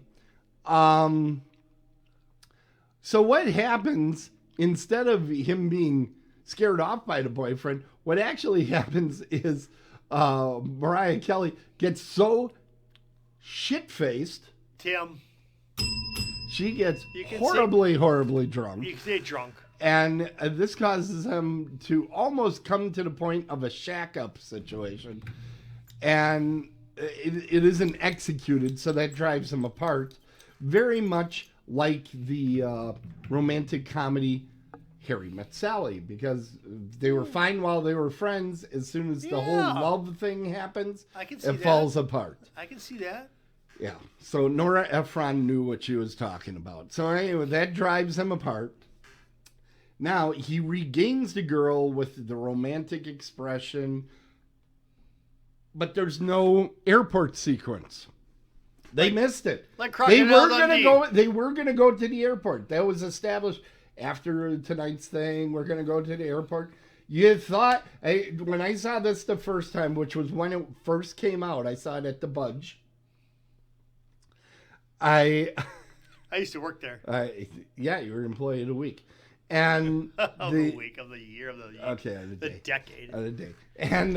so what happens, instead of him being scared off by the boyfriend, what actually happens is Mariah Kelly gets so shit-faced. Tim. She gets horribly drunk. You can say drunk. And this causes him to almost come to the point of a shack-up situation. And it isn't executed, so that drives him apart. Very much like the romantic comedy Harry Met Sally, because they were fine while they were friends. As soon as the whole love thing happens, it falls apart. I can see that. Yeah. So Nora Ephron knew what she was talking about. So anyway, that drives him apart. Now, he regains the girl with the romantic expression, but there's no airport sequence. They missed it. Like Crocodile Dundee. They were gonna go to the airport. That was established after tonight's thing. We're gonna go to the airport. You thought, when I saw this the first time, which was when it first came out, I saw it at the Budge. I used to work there. Yeah, you were an employee of the week. And the week, of the year, of the year. Okay, of the decade. Of the day. And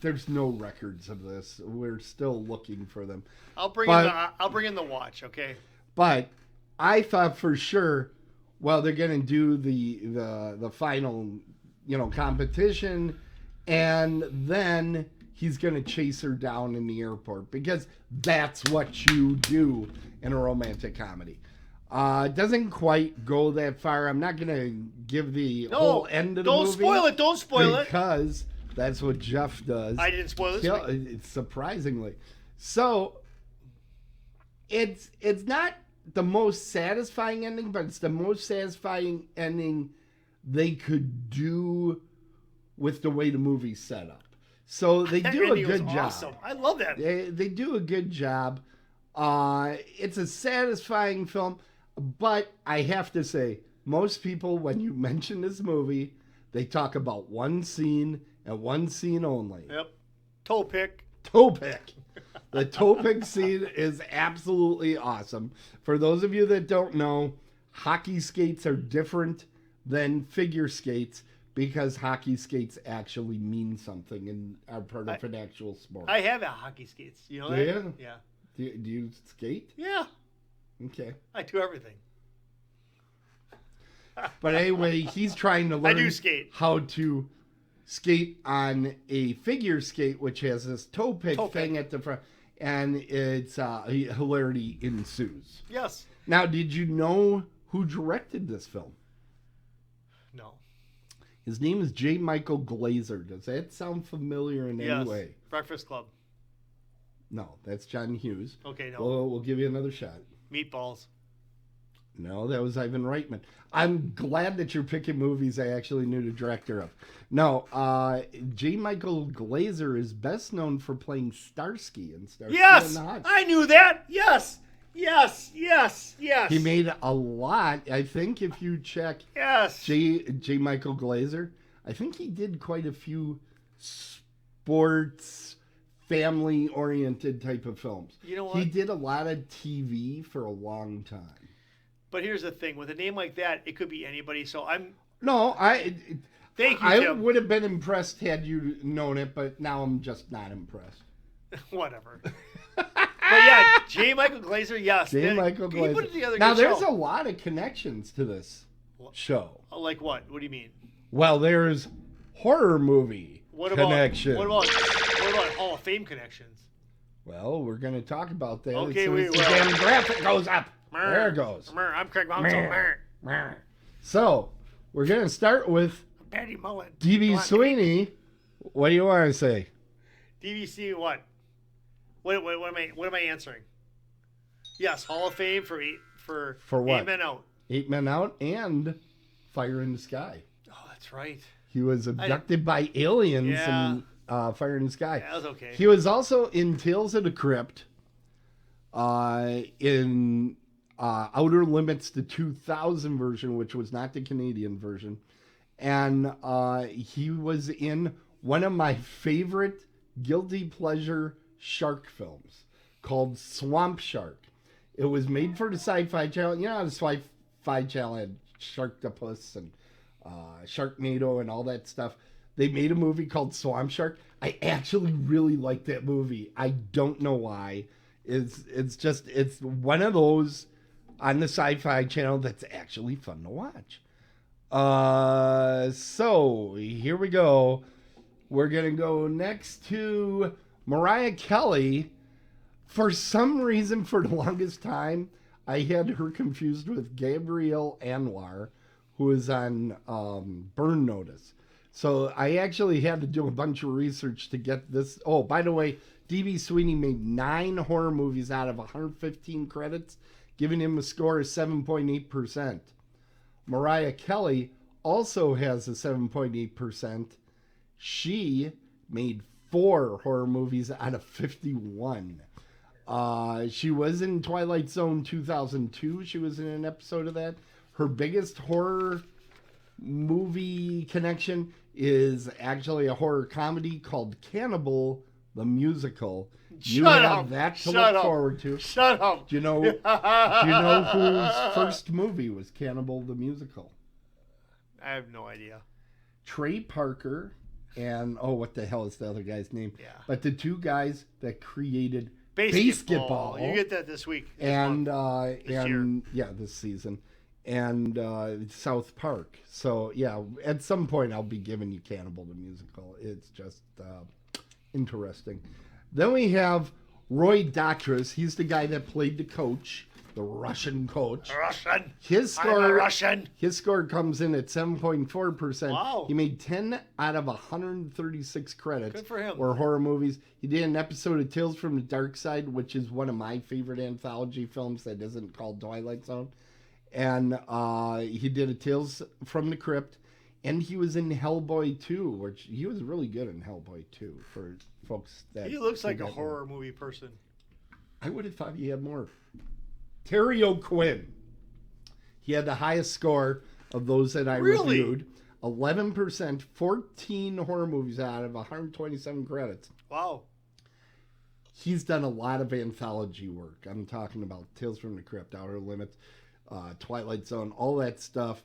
there's no records of this. We're still looking for them. I'll bring in the watch, okay? But I thought for sure, well, they're gonna do the final, competition, and then he's gonna chase her down in the airport because that's what you do in a romantic comedy. It doesn't quite go that far. I'm not going to give the whole end of the movie. Don't spoil it. Because that's what Jeff does. I didn't spoil it. Surprisingly. So, it's not the most satisfying ending, but it's the most satisfying ending they could do with the way the movie's set up. So, they do a good job. Awesome. I love that. They do a good job. It's a satisfying film. But I have to say, most people, when you mention this movie, they talk about one scene and one scene only. Yep. Toe pick. The toe pick scene is absolutely awesome. For those of you that don't know, hockey skates are different than figure skates because hockey skates actually mean something and are part of an actual sport. I have hockey skates. You know that? Yeah. Do you skate? Yeah. Okay. I do everything. But anyway, he's trying to learn how to skate on a figure skate, which has this toe pick thing at the front, and it's hilarity ensues. Yes. Now, did you know who directed this film? No. His name is J. Michael Glazer. Does that sound familiar in any way? Breakfast Club. No, that's John Hughes. Okay, no. We'll give you another shot. Meatballs. No, that was Ivan Reitman. I'm glad that you're picking movies I actually knew the director of. No, J. Michael Glazer is best known for playing Starsky in Starsky and the Hutch. I knew that. Yes. He made a lot. I think if you check J. Michael Glazer, I think he did quite a few sports, family-oriented type of films. You know what? He did a lot of TV for a long time. But here's the thing. With a name like that, it could be anybody. So No, Thank you, I Tim. would have been impressed had you known it, but now I'm just not impressed. Whatever. But yeah, J. Michael Glazer, yes. J. Michael He Glazer. put it together. Now, good there's show. a lot of connections to this show. Like what? What do you mean? Well, there's horror movie connection. What about Hall of Fame connections? Well, we're going to talk about that. Okay, as soon as we the will. damn graphic goes up. There it goes. I'm Craig Mountso. So, we're going to start with Patty Mullen. D.B. Sweeney. What do you want to say? DVC what? What am I answering? Yes, Hall of Fame for what? 8 Men Out. 8 Men Out and Fire in the Sky. Oh, that's right. He was abducted by aliens in Fire in the Sky. Yeah, that was okay. He was also in Tales of the Crypt, in Outer Limits, the 2000 version, which was not the Canadian version. And he was in one of my favorite guilty pleasure shark films called Swamp Shark. It was made for the Sci-Fi Channel. You know how the Sci-Fi Channel had Sharktopus and Sharknado and all that stuff. They made a movie called Swamp Shark. I actually really like that movie. I don't know why. It's one of those on the Sci-Fi Channel that's actually fun to watch. So here we go. We're gonna go next to Mariah Kelly. For some reason, for the longest time, I had her confused with Gabrielle Anwar, who is on Burn Notice. So I actually had to do a bunch of research to get this. Oh, by the way, D.B. Sweeney made 9 horror movies out of 115 credits, giving him a score of 7.8%. Mariah Kelly also has a 7.8%. She made 4 horror movies out of 51. She was in Twilight Zone 2002. She was in an episode of that. Her biggest horror movie connection is actually a horror comedy called Cannibal the Musical. You have that to look forward to. Shut up. Do you know whose first movie was Cannibal the Musical? I have no idea. Trey Parker and what the hell is the other guy's name? Yeah. But the 2 guys that created Basketball. You get that this week. This season. And South Park. So yeah, at some point I'll be giving you Cannibal the Musical. It's just interesting. Then we have Roy Dotrice. He's the guy that played the coach, the Russian coach. Russian. His I'm a score. Russian. His score comes in at 7.4%. Wow. He made 10 out of 136 credits. Good for him. Were horror movies. He did an episode of Tales from the Dark Side, which is one of my favorite anthology films that isn't called Twilight Zone. And he did a Tales from the Crypt. And he was in Hellboy 2, which he was really good in Hellboy 2 for folks that... He looks like a horror movie person. I would have thought he had more. Terry O'Quinn. He had the highest score of those that I reviewed. 11%, 14 horror movies out of 127 credits. Wow. He's done a lot of anthology work. I'm talking about Tales from the Crypt, Outer Limits, Twilight Zone, all that stuff.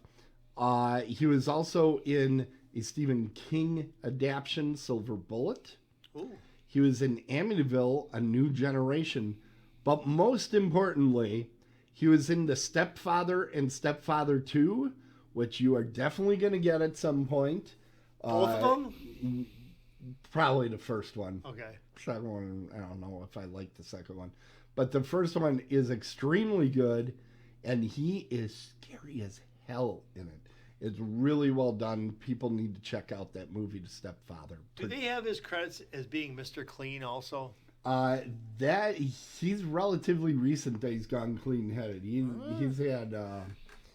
He was also in a Stephen King adaptation, Silver Bullet. Ooh. He was in Amityville, A New Generation. But most importantly, he was in The Stepfather and Stepfather 2, which you are definitely going to get at some point. Both of them? Probably the first one. Okay. Second one, I don't know if I like the second one. But the first one is extremely good, and he is scary as hell in it. It's really well done. People need to check out that movie, The Stepfather. Do they have his credits as being Mr. Clean also? That he's relatively recent that he's gone clean-headed. He's had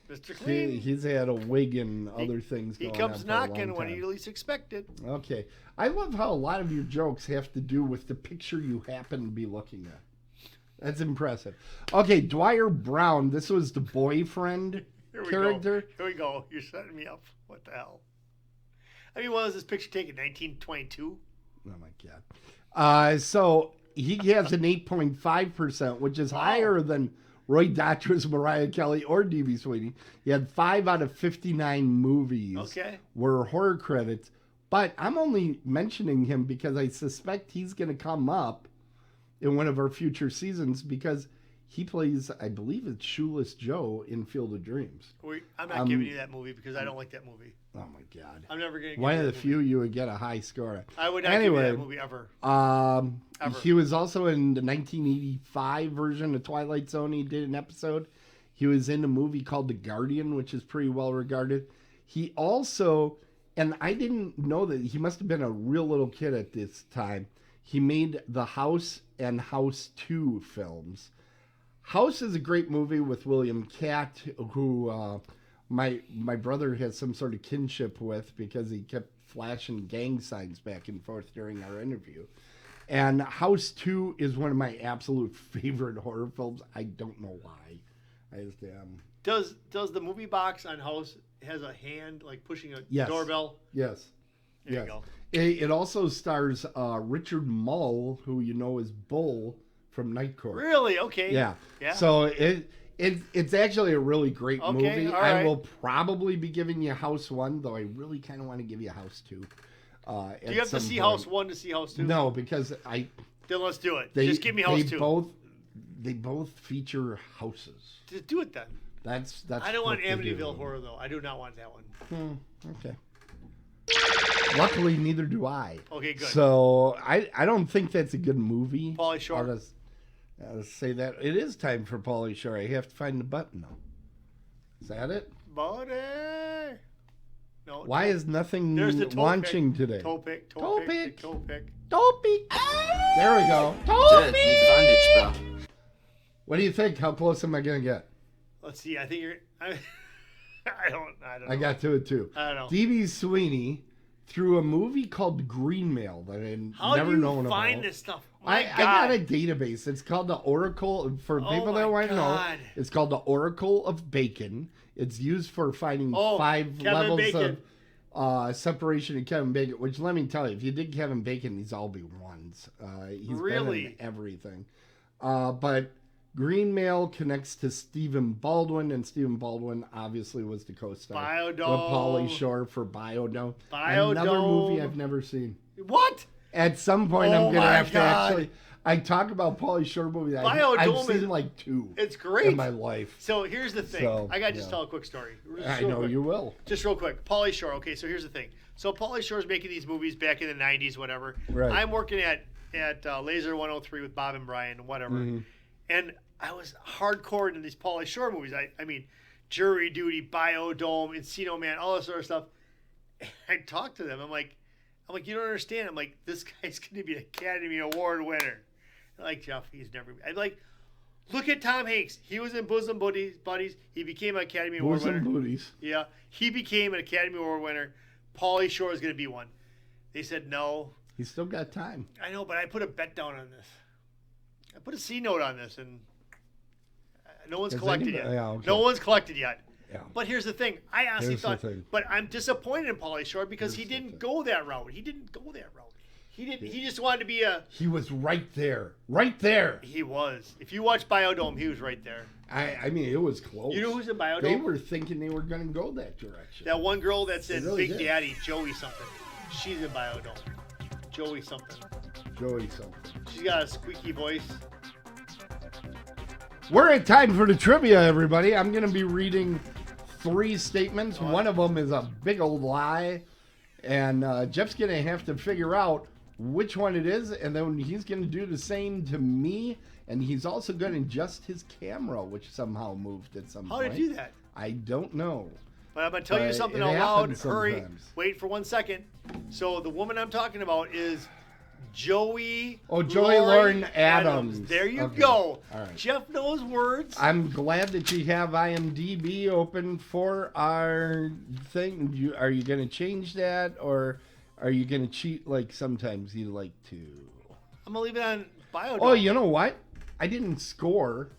Mr. Clean. he's had a wig and other things He going comes on for a long knocking when time. you least expect it. Okay. I love how a lot of your jokes have to do with the picture you happen to be looking at. That's impressive. Okay, Dwyer Brown. This was the boyfriend character. Here we go. You're setting me up. What the hell? I mean, was this picture taken in 1922? Oh, my God. So he has an 8.5%, which is higher than Roy Dotrice, Mariah Kelly, or D.B. Sweeney. He had 5 out of 59 movies were horror credits. But I'm only mentioning him because I suspect he's going to come up in one of our future seasons because he plays, I believe it's Shoeless Joe in Field of Dreams. I'm not giving you that movie because I don't like that movie. Oh, my God. I'm never going to give one you of the that few you would get a high score on. I would not give you that movie ever. Ever. He was also in the 1985 version of Twilight Zone. He did an episode. He was in a movie called The Guardian, which is pretty well regarded. He also, and I didn't know that, he must have been a real little kid at this time. He made the House and House 2 films. House is a great movie with William Catt, who my brother has some sort of kinship with because he kept flashing gang signs back and forth during our interview. And House 2 is one of my absolute favorite horror films. I don't know why. I just Does the movie box on House has a hand like pushing a doorbell? Yes. There you go. It also stars Richard Mull, who you know is Bull from Night Court. Really? Okay. Yeah. So it's actually a really great movie. All right. I will probably be giving you House 1, though I really kind of want to give you House 2. Do you have to see House 1 to see House 2? No, because Then let's do it. Just give me House 2. They both feature houses. Just do it then. That's. I don't want Amityville Horror though. I do not want that one. Okay. Luckily, neither do I. Okay, good. So I don't think that's a good movie. Pauly Shore. I'll just say that it is time for Pauly Shore. I have to find the button though. Is that it? Buddy. No. Why is nothing launching today? Toe pick. Toe pick. There we go. Good, neat bondage, bro. What do you think? How close am I gonna get? Let's see. I think you're. I don't know. I got to it too. I don't know. D.B. Sweeney through a movie called Green Mail that I never known about. How do you find this stuff? I got a database. It's called the Oracle. For people that want to know, it's called the Oracle of Bacon. It's used for finding 5 Kevin levels Bacon. of separation of Kevin Bacon. Which let me tell you, if you did Kevin Bacon, these all be ones. He's been in everything. But Green Mail connects to Stephen Baldwin, and Stephen Baldwin obviously was the co-star Biodome. with Pauly Shore for Biodome. Another movie I've never seen. What? At some point, I'm going to have to actually... I talk about Pauly Shore movies. I've seen like 2. It's great. In my life. So here's the thing. I got to just tell a quick story. I know you will. Just real quick. Pauly Shore. Okay, so here's the thing. So Pauly Shore's making these movies back in the 90s, whatever. Right. I'm working at Laser 103 with Bob and Brian, whatever. Mm-hmm. And I was hardcore into these Pauly Shore movies. I mean, Jury Duty, Biodome, Encino Man, all this sort of stuff. And I talked to them. I'm like, you don't understand. I'm like, this guy's going to be an Academy Award winner. They're like, Jeff, he's never. I'm like, look at Tom Hanks. He was in Bosom Buddies. He became an Academy Award winner. Bosom Buddies. Yeah, he became an Academy Award winner. Pauly Shore is going to be one. They said no. He's still got time. I know, but I put a bet down on this. I put a C note on this, and no one's collected yet. Yeah, okay. No one's collected yet. Yeah. But here's the thing. I honestly thought, but I'm disappointed in Pauly Shore because he didn't go that route. He didn't go that route. He didn't. He just wanted to be a. He was right there. Right there. He was. If you watch Biodome, he was right there. I mean, it was close. You know who's in Biodome? They were thinking they were going to go that direction. That one girl that said really Big Daddy, Joey something. She's in Biodome. Joey something. She's got a squeaky voice. We're at time for the trivia, everybody. I'm going to be reading 3 statements. One of them is a big old lie. And Jeff's going to have to figure out which one it is. And then he's going to do the same to me. And he's also going to adjust his camera, which somehow moved at some point. How did he do that? I don't know. But I'm going to tell you something out loud. Hurry. Wait for 1 second. So the woman I'm talking about is Joey Lauren Adams. There you go. All right. Jeff knows words. I'm glad that you have IMDb open for our thing. Are you going to change that, or are you going to cheat like sometimes you like to? I'm going to leave it on Biodome. Oh, you know what? I didn't score.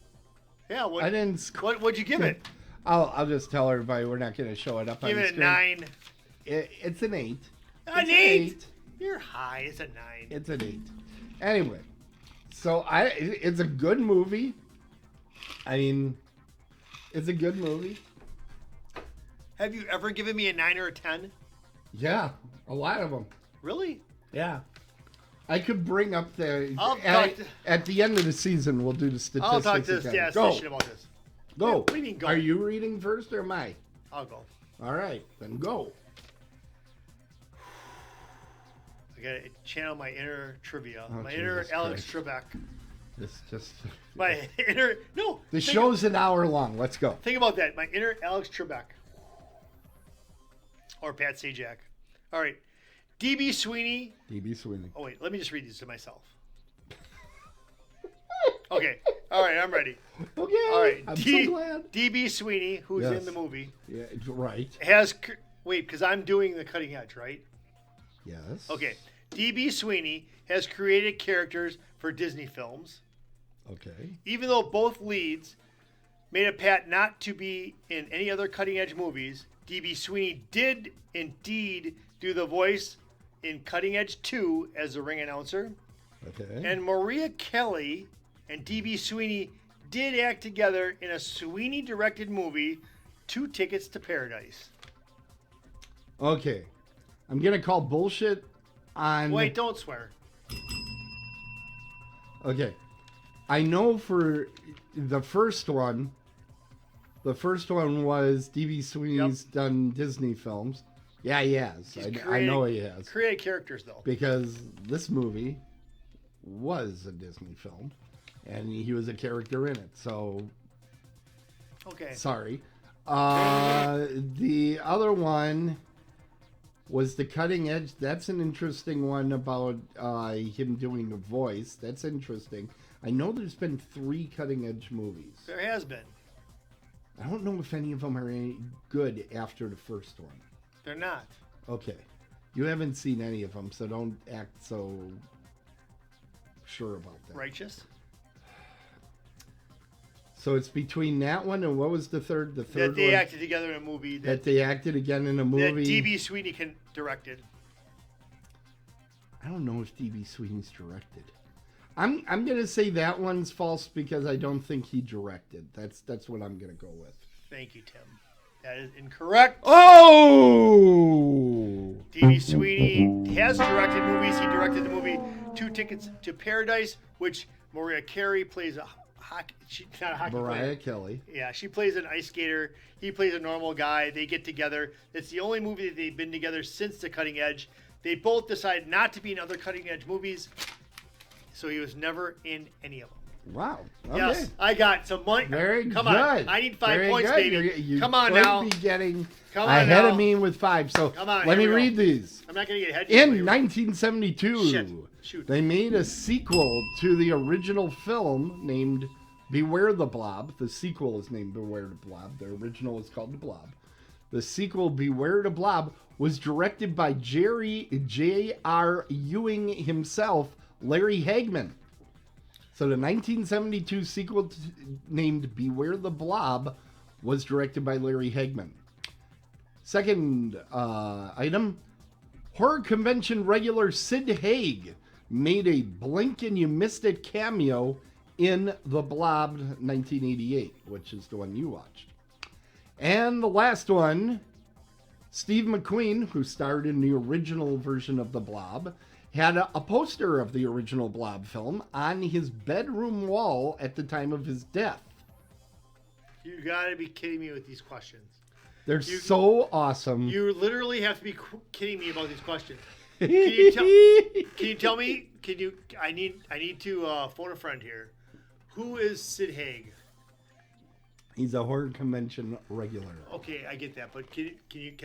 Yeah, I didn't score. What'd you give it? I'll just tell everybody we're not going to show it up on the screen. Give it a 9. It's an 8. An 8? You're high. It's a 9. It's an 8. Anyway, so it's a good movie. I mean, it's a good movie. Have you ever given me a 9 or a 10? Yeah, a lot of them. Really? Yeah. I could bring up the... I'll talk to- At the end of the season, we'll do the statistics. I'll talk to the again. statistician about this. Go. What do you mean go? Are you reading first or am I? I'll go. All right, then go. I gotta channel my inner trivia. Oh, my inner Jesus Alex Christ. Trebek. This just... My inner... No. The think show's an hour long. Let's go. Think about that. My inner Alex Trebek. Or Pat Sajak. All right. D.B. Sweeney. D.B. Sweeney. Oh, wait. Let me just read these to myself. Okay. All right. I'm ready. Okay. All right. I'm so glad. D.B. Sweeney, who's Yes. in the movie, Yeah, right. has... Wait, because I'm doing the cutting edge, right? Yes. Okay. D.B. Sweeney has created characters for Disney films. Okay. Even though both leads made a pact not to be in any other cutting edge movies, D.B. Sweeney did indeed do the voice in Cutting Edge 2 as the ring announcer. Okay. And Maria Kelly and D.B. Sweeney did act together in a Sweeney directed movie, 2 Tickets to Paradise. Okay. I'm going to call bullshit on... Wait, don't swear. Okay. I know for the first one was D.B. Sweeney's done Disney films. Yeah, he has. I know he has. Created characters, though. Because this movie was a Disney film, and he was a character in it. So, Okay. sorry. The other one was the Cutting Edge. That's an interesting one about him doing a voice. That's interesting. I know there's been 3 Cutting Edge movies. There has been. I don't know if any of them are any good after the first one. They're not. Okay. You haven't seen any of them, so don't act so sure about that. Righteous? So it's between that one and what was the third? The third That they one? acted together in a movie. That they acted again in a That movie. D.B. Sweeney directed. I don't know if D.B. Sweeney's directed. I'm gonna say that one's false because I don't think he directed. That's what I'm gonna go with. Thank you, Tim. That is incorrect. Oh! D.B. Sweeney has directed movies. He directed the movie 2 Tickets to Paradise, which Maria Carey plays a hockey. Not a hockey Mariah player. Kelly. Yeah, she plays an ice skater. He plays a normal guy. They get together. It's the only movie that they've been together since The Cutting Edge. They both decided not to be in other Cutting Edge movies, so he was never in any of them. Wow. Okay. Yes, I got some money. Very Come good. on. I need 5 Very points, good. baby. You Come on could now. Be getting Come on ahead now. of me with 5. So Come on, let me here we read go. these. I'm not going to get ahead. In 1972, Shoot. they made a sequel to the original film named Beware the Blob. The sequel is named Beware the Blob. The original is called The Blob. The sequel, Beware the Blob, was directed by J.R. Ewing himself, Larry Hagman. So the 1972 sequel named Beware the Blob was directed by Larry Hagman. Second item, horror convention regular Sid Haig made a blink and you missed it cameo in The Blob 1988, which is the one you watched. And the last one, Steve McQueen, who starred in the original version of The Blob, had a poster of the original Blob film on his bedroom wall at the time of his death. You got to be kidding me with these questions. They're so awesome. You literally have to be kidding me about these questions. Can you tell me? I need to phone a friend here. Who is Sid Haig? He's a horror convention regular. Okay, I get that, but can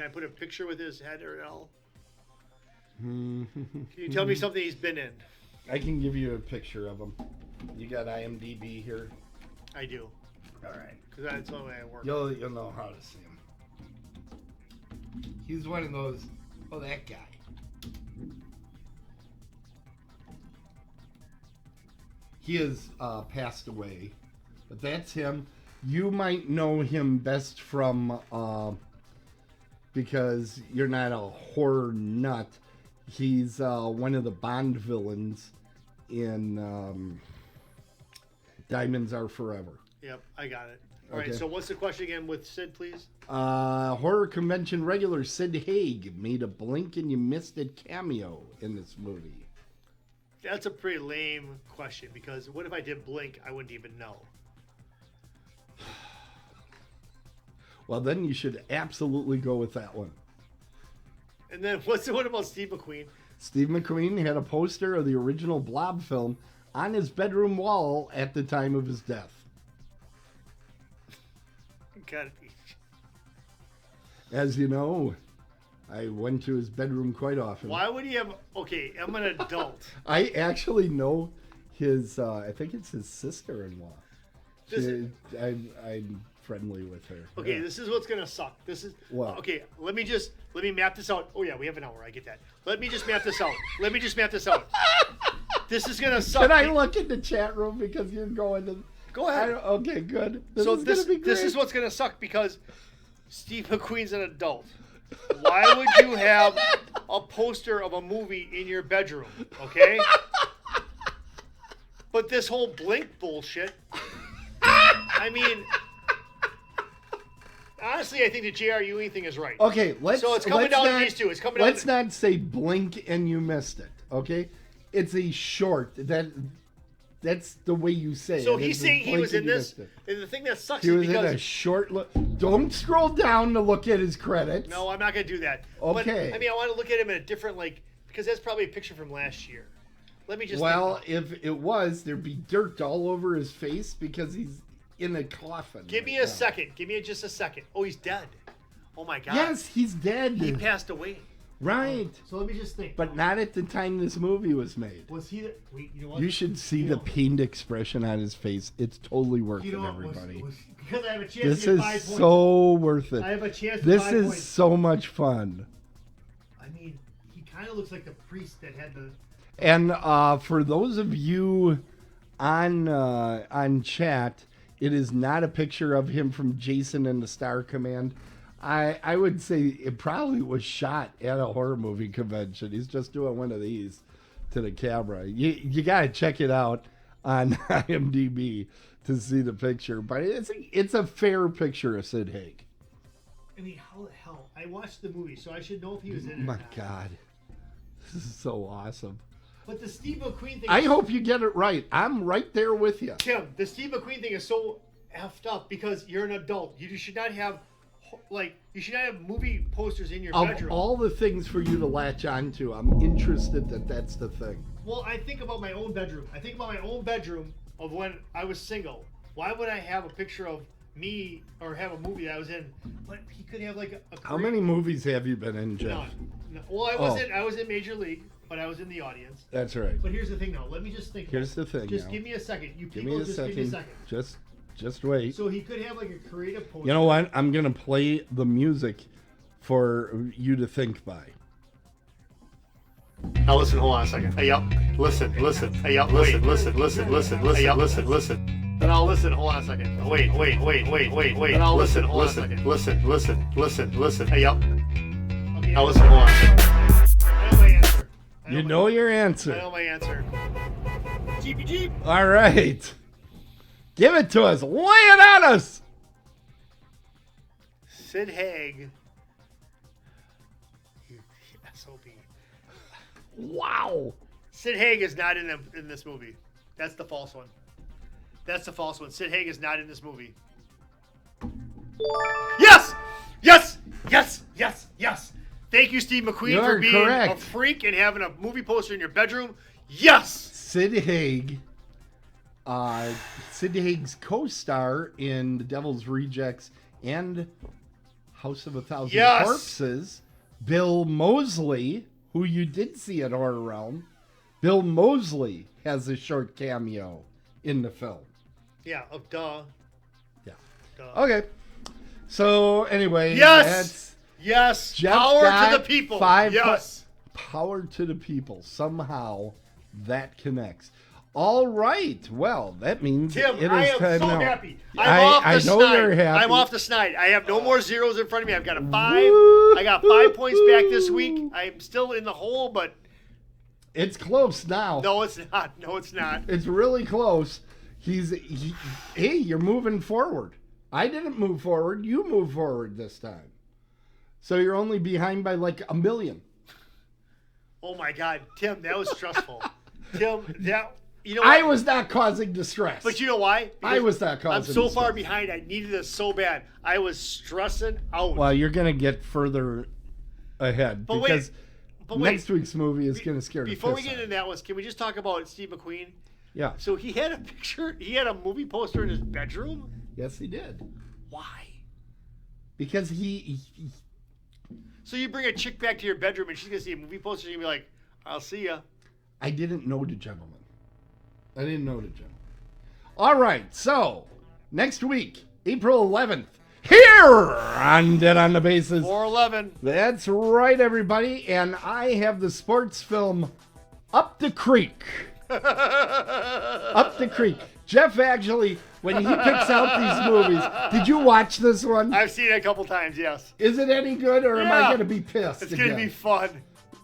I put a picture with his head or all? Can you tell me something he's been in? I can give you a picture of him. You got IMDb here. I do. All right, because that's the only way I work. You'll know how to see him. He's one of those. Oh, that guy. He has passed away, but that's him. You might know him best from because you're not a horror nut. He's one of the Bond villains in Diamonds Are Forever. Yep, I got it. All right, Okay. so what's the question again with Sid, please? Horror convention regular Sid Haig made a blink and you missed it cameo in this movie. That's a pretty lame question because what if I did blink? I wouldn't even know. Well, then you should absolutely go with that one. And then what's the one about Steve McQueen? Steve McQueen had a poster of the original Blob film on his bedroom wall at the time of his death. God. As you know, I went to his bedroom quite often. Why would he have? Okay, I'm an adult. I actually know his, I think it's his sister-in-law. I'm friendly with her. Okay, Yeah. this is what's gonna suck. This is What? Okay, let me map this out. Oh yeah, we have an hour. I get that. Let me just map this out. This is gonna suck. Can I look in the chat room because you're going to... Go ahead. Okay, good. So is gonna be great. this is what's gonna suck because Steve McQueen's an adult. Why would you have a poster of a movie in your bedroom? Okay. But this whole blink bullshit. I mean, honestly, I think the J.R. Ewing thing is right. Okay, So it's coming down to these two. It's coming down. Let's not say blink and you missed it. Okay, it's a short. That's the way you say So it. he's It's a saying he blink was and in you this. missed it. And the thing that sucks He is was in a because short look. Don't scroll down to look at his credits. no, I'm not gonna do that. Okay. But, I mean, I want to look at him in a different because that's probably a picture from last year. Let me just. Well, think if it was, there'd be dirt all over his face because he's in a coffin. Give me right a now. second. Give me just a second. Oh, he's dead. Oh my God. Yes, he's dead. He passed away. Right. So let me just think. But not at the time this movie was made. Was he? Wait, you know what? You should see the pained expression on his face. It's totally worth it, everybody. Because I have a chance This to get is 5 points. so worth it. I have a chance to This 5 is points. so much fun. I mean, he kind of looks like the priest that had the. And for those of you on chat, it is not a picture of him from Jason and the Star Command. I would say it probably was shot at a horror movie convention. He's just doing one of these to the camera. You got to check it out on IMDb to see the picture. But it's a fair picture of Sid Haig. I mean, how the hell? I watched the movie, so I should know if he was in it. My or not. God. This is so awesome. But the Steve McQueen thing. I hope you get it right. I'm right there with you. Tim, the Steve McQueen thing is so effed up because you're an adult. You should not have you should not have movie posters in your Of bedroom. all the things for you to latch onto, I'm interested that that's the thing. Well, I think about my own bedroom. I think about my own bedroom of when I was single. Why would I have a picture of me or have a movie that I was in? But he could have like a How many movies have you been in, Jeff? None. No. Well, I was in Major League, but I was in the audience. That's right. But here's the thing, though. Let me just think. Here's the thing. Just now. give me a second. You Give people, me a just second. give me a second. Just wait. So he could have like a creative poster. You know what? I'm gonna play the music for you to think by. Now listen, hold on a second. Hey, listen. Hey, listen. Now listen, hold on a second. Wait. Now listen, hold on a second. Listen. Hey, now listen, hold on a second. I know my answer. You know your I answer. know my answer. Jeep. All right. Give it to us. Lay it on us. Sid Haig. You SOB. Wow. Sid Haig is not in this movie. That's the false one. Sid Haig is not in this movie. Yes! Thank you, Steve McQueen, You're for being correct. a freak and having a movie poster in your bedroom. Yes! Sid Haig. Sid Haig's co-star in The Devil's Rejects and House of a Thousand Yes! Corpses, Bill Moseley, who you did see at Horror Realm. Bill Moseley has a short cameo in the film. Yeah, duh. Yeah. Duh. Okay. So anyway, Yes! Jeff Power got to the people. 5 Yes! power to the people. Somehow that connects. All right. Well, that means Tim, it is I am time so now. happy. I know you're happy. I'm off the snide. I have no more zeros in front of me. I've got a 5. Woo! I got 5 points back this week. I'm still in the hole, but It's close now. no, it's not. It's really close. Hey, you're moving forward. I didn't move forward. You moved forward this time. So you're only behind by like 1 million. Oh my God, Tim, that was stressful. Tim, you know I what? was not causing distress. But you know why? I was not causing I'm so distress. far behind. I needed this so bad. I was stressing out. Well, you're going to get further ahead But because wait. next week's movie is going to scare the Before we piss get out. into that one, can we just talk about Steve McQueen? Yeah. So he had a picture. He had a movie poster in his bedroom. Yes, he did. Why? Because he So you bring a chick back to your bedroom and she's gonna see a movie poster and you're gonna be like, "I'll see ya." I didn't know the gentleman. All right, so next week, April 11th, here on Dead on the Bases. 411. That's right, everybody. And I have the sports film Up the Creek. Up the Creek. Jeff actually, when he picks out these movies, did you watch this one? I've seen it a couple times, yes. Is it any good or am I Yeah. going to be pissed It's again? gonna be fun.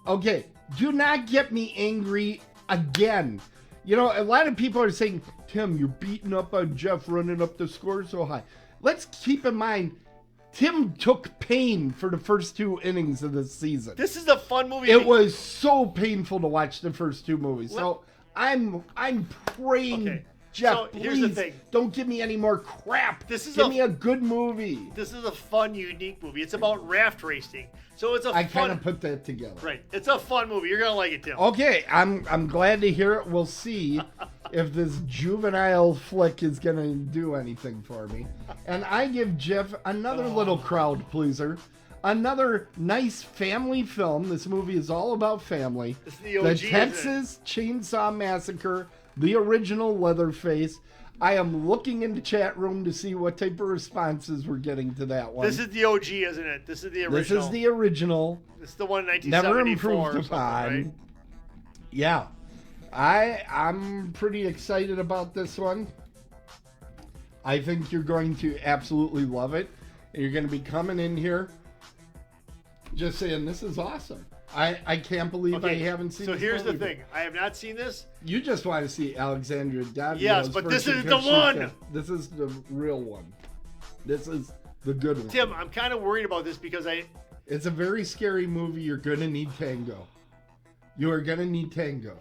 Okay, do not get me angry again. You know, a lot of people are saying, Tim, you're beating up on Jeff running up the score so high. Let's keep in mind, Tim took pain for the first 2 innings of this season. This is a fun movie. It was so painful to watch the first 2 movies. So I'm praying, Okay, Jeff, so here's the please thing. don't give me any more crap. Give me a good movie. This is a fun, unique movie. It's about raft racing. So it's a I fun. kind of put that together. Right. It's a fun movie. You're gonna like it, Tim. Okay, I'm glad to hear it. We'll see if this juvenile flick is gonna do anything for me. And I give Jeff another little crowd pleaser, another nice family film. This movie is all about family. It's the OG, isn't it? Texas Chainsaw Massacre, the original Leatherface. I am looking in the chat room to see what type of responses we're getting to that one. This is the OG, isn't it? This is the original. This is the original. This is the one in Never 1974 improved or something, upon. right? Yeah. I'm pretty excited about this one. I think you're going to absolutely love it. And you're going to be coming in here just saying, this is awesome. I can't believe I haven't seen So this here's the movie thing. I have not seen this. You just want to see Alexandria Daddario. Yes, but this is the one. This is the real one. This is the good one. Tim, I'm kind of worried about this because It's a very scary movie. You're going to need Tango. You are going to need Tango.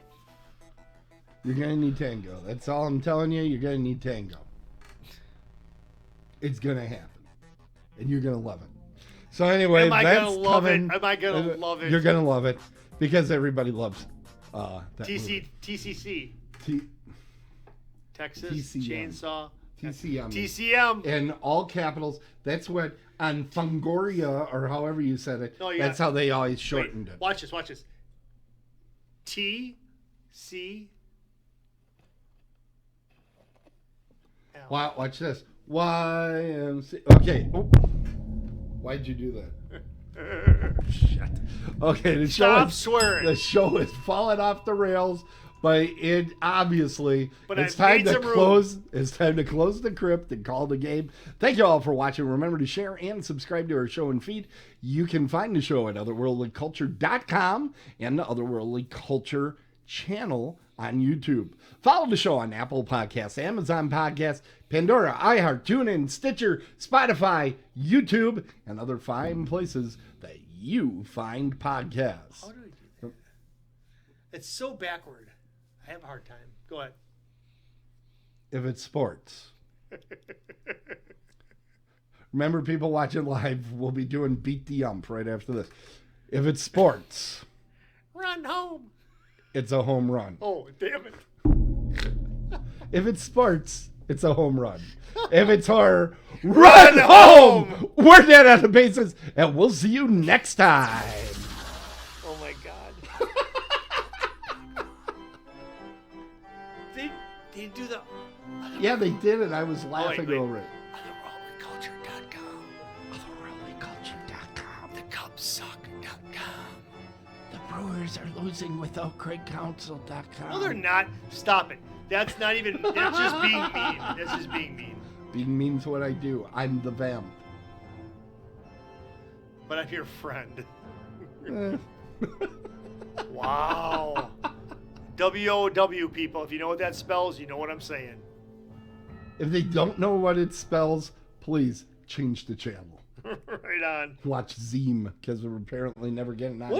You're going to need Tango. That's all I'm telling you. You're going to need Tango. It's going to happen. And you're going to love it. So anyway, Am I that's gonna love it? coming. Am I gonna love it? You're going to love it. Because everybody loves that movie. TCC. Texas TCM. Chainsaw. TCM. TCM. In all capitals. That's what, on Fangoria, or however you said it, Oh, yeah. that's how they always shortened it. Watch this. TC. Wow, watch this. YMC. Okay. Oh. Why'd you do that? Shit. Okay, the Stop swearing. The show is falling off the rails, but it obviously But it's I've time made to some room. close. It's time to close the crypt and call the game. Thank you all for watching. Remember to share and subscribe to our show and feed. You can find the show at otherworldlyculture.com and the Otherworldly Culture channel on YouTube. Follow the show on Apple Podcasts, Amazon Podcasts, Pandora, iHeart, TuneIn, Stitcher, Spotify, YouTube, and other fine places that you find podcasts. How do we do that? It's so backward. I have a hard time. Go ahead. If it's sports. Remember, people watching live will be doing Beat the Ump right after this. If it's sports, Run home. it's a home run. Oh, damn it. If it's sports, it's a home run. If it's horror, run home! We're Dead on the Bases, and we'll see you next time. Oh, my God. They do the... Yeah, they did it. I was laughing wait. over it. Otherworldlyculture.com. Otherworldlyculture.com. TheCubsSuck.com. The Brewers are losing without CraigCounsel.com. No, they're not. Stop it. That's not even... That's just being mean. That's just being mean. Being mean's what I do. I'm the Vamp. But I'm your friend. Eh. Wow. WOW, people. If you know what that spells, you know what I'm saying. If they don't know what it spells, please change the channel. Right on. Watch Zeem, because we're apparently never getting on